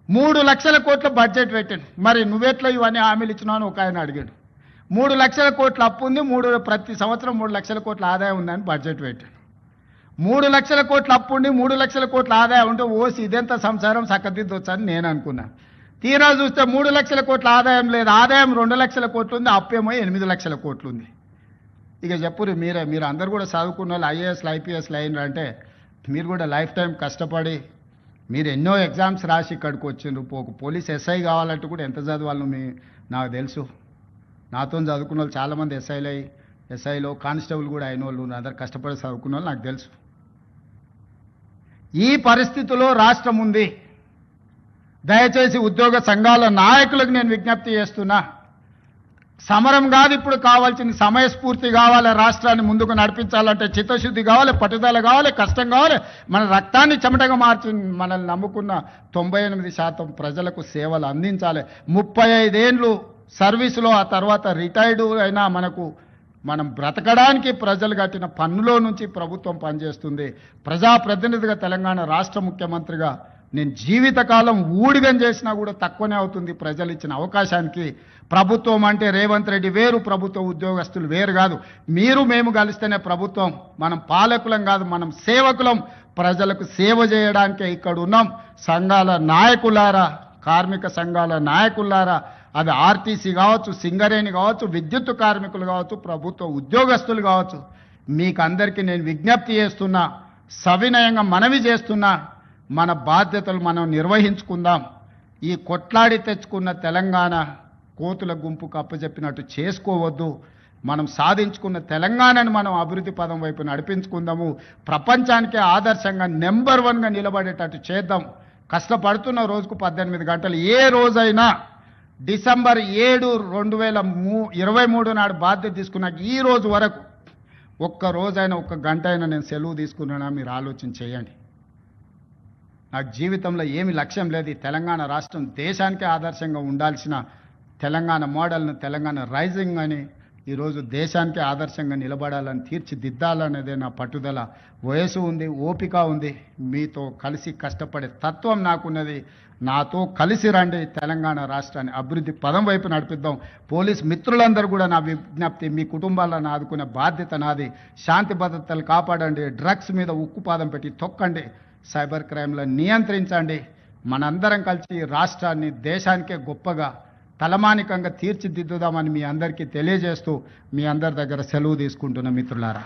3 లక్షల కోట్ల బడ్జెట్ పెట్టండి, మరి నువ్వెట్లా ఇవన్నీ హామీలు ఇచ్చినావు అని ఒక ఆయన అడిగాడు. 3 లక్షల కోట్ల అప్పు ఉంది, ప్రతి సంవత్సరం 3 లక్షల కోట్ల ఆదాయం ఉందని బడ్జెట్ పెట్టాడు. 3 లక్షల కోట్ల అప్పు ఉండి 3 లక్షల కోట్ల ఆదాయం ఉంటే ఓసి ఇదెంత సంసారం చక్కదిద్దొచ్చు అని నేను అనుకున్నాను. తీరా చూస్తే 3 లక్షల కోట్ల ఆదాయం లేదు, ఆదాయం 2 లక్షల కోట్లు ఉంది, అప్పేమో 8 లక్షల కోట్లు ఉంది. ఇక చెప్పురు మీరు అందరు కూడా చదువుకున్న వాళ్ళు ఐఏఎస్లు ఐపీఎస్లు అయినారు అంటే మీరు కూడా లైఫ్ టైం కష్టపడి మీరు ఎన్నో ఎగ్జామ్స్ రాసి ఇక్కడికి వచ్చిండ్రు. పోలీస్ ఎస్ఐ కావాలంటే కూడా ఎంత చదవాలను నాకు తెలుసు. నాతో చదువుకున్న వాళ్ళు చాలామంది ఎస్ఐలో కానిస్టేబుల్ కూడా అయిన వాళ్ళు అందరు కష్టపడి చదువుకున్న వాళ్ళు నాకు తెలుసు. ఈ పరిస్థితిలో రాష్ట్రం ఉంది. దయచేసి ఉద్యోగ సంఘాల నాయకులకు నేను విజ్ఞప్తి చేస్తున్నా, సమరం కాదు ఇప్పుడు కావాల్సింది, సమయస్ఫూర్తి కావాలి. రాష్ట్రాన్ని ముందుకు నడిపించాలంటే చిత్తశుద్ధి కావాలి, పట్టుదల కావాలి, కష్టం కావాలి. మన రక్తాన్ని చెమటగా మార్చి మనల్ని నమ్ముకున్న 98% ప్రజలకు సేవలు అందించాలి. 35 ఏళ్ళు సర్వీసులో ఆ తర్వాత రిటైర్డ్ అయినా మనం బ్రతకడానికి ప్రజలు కట్టిన పన్నులో నుంచి ప్రభుత్వం పనిచేస్తుంది. ప్రజాప్రతినిధిగా తెలంగాణ రాష్ట్ర ముఖ్యమంత్రిగా నేను జీవితకాలం ఊడిగం చేసినా కూడా తక్కువనే అవుతుంది ప్రజలు ఇచ్చిన అవకాశానికి. ప్రభుత్వం అంటే రేవంత్ రెడ్డి వేరు, ప్రభుత్వ ఉద్యోగస్తులు వేరు కాదు. మీరు మేము కలిస్తేనే ప్రభుత్వం. మనం పాలకులం కాదు, మనం సేవకులం. ప్రజలకు సేవ చేయడానికే ఇక్కడ ఉన్నాం. సంఘాల నాయకులారా, కార్మిక సంఘాల నాయకులారా, అది ఆర్టీసీ కావచ్చు, సింగరేణి కావచ్చు, విద్యుత్ కార్మికులు కావచ్చు, ప్రభుత్వ ఉద్యోగస్తులు కావచ్చు, మీకు అందరికీ నేను విజ్ఞప్తి చేస్తున్నా, సవినయంగా మనవి చేస్తున్నా, మన బాధ్యతలు మనం నిర్వహించుకుందాం. ఈ కొట్లాడి తెచ్చుకున్న తెలంగాణ కోతుల గుంపుకు అప్పచెప్పినట్టు చేసుకోవద్దు. మనం సాధించుకున్న తెలంగాణను మనం అభివృద్ధి పదం వైపు నడిపించుకుందాము. ప్రపంచానికే ఆదర్శంగా నెంబర్ 1గా నిలబడేటట్టు చేద్దాం. కష్టపడుతున్న రోజుకు 18 గంటలు. ఏ రోజైనా డిసెంబర్ 7, 2023 నాడు బాధ్యత తీసుకున్నాక ఈ రోజు వరకు ఒక్క రోజైనా, ఒక్క గంట అయినా నేను సెలవు తీసుకున్నానా మీరు ఆలోచన చేయండి. నాకు జీవితంలో ఏమి లక్ష్యం లేదు. ఈ తెలంగాణ రాష్ట్రం దేశానికే ఆదర్శంగా ఉండాల్సిన తెలంగాణ మోడల్ను, తెలంగాణ రైజింగ్ అని ఈరోజు దేశానికే ఆదర్శంగా నిలబడాలని, తీర్చిదిద్దాలనేదే నా పట్టుదల. వయసు ఉంది, ఓపిక ఉంది, మీతో కలిసి కష్టపడే తత్వం నాకున్నది. నాతో కలిసి రండి, తెలంగాణ రాష్ట్రాన్ని అభివృద్ధి పదం వైపు నడిపిద్దాం. పోలీస్ మిత్రులందరూ కూడా నా విజ్ఞప్తి, మీ కుటుంబాలను ఆదుకునే బాధ్యత నాది. శాంతి భద్రతలు కాపాడండి, డ్రగ్స్ మీద ఉక్కుపాదం పెట్టి తొక్కండి, సైబర్ క్రైమ్లను నియంత్రించండి. మనందరం కలిసి రాష్ట్రాన్ని దేశానికే గొప్పగా తలమానికంగా తీర్చిదిద్దుదామని మీ అందరికీ తెలియజేస్తూ మీ అందరి దగ్గర సెలవు తీసుకుంటున్న మిత్రులారా.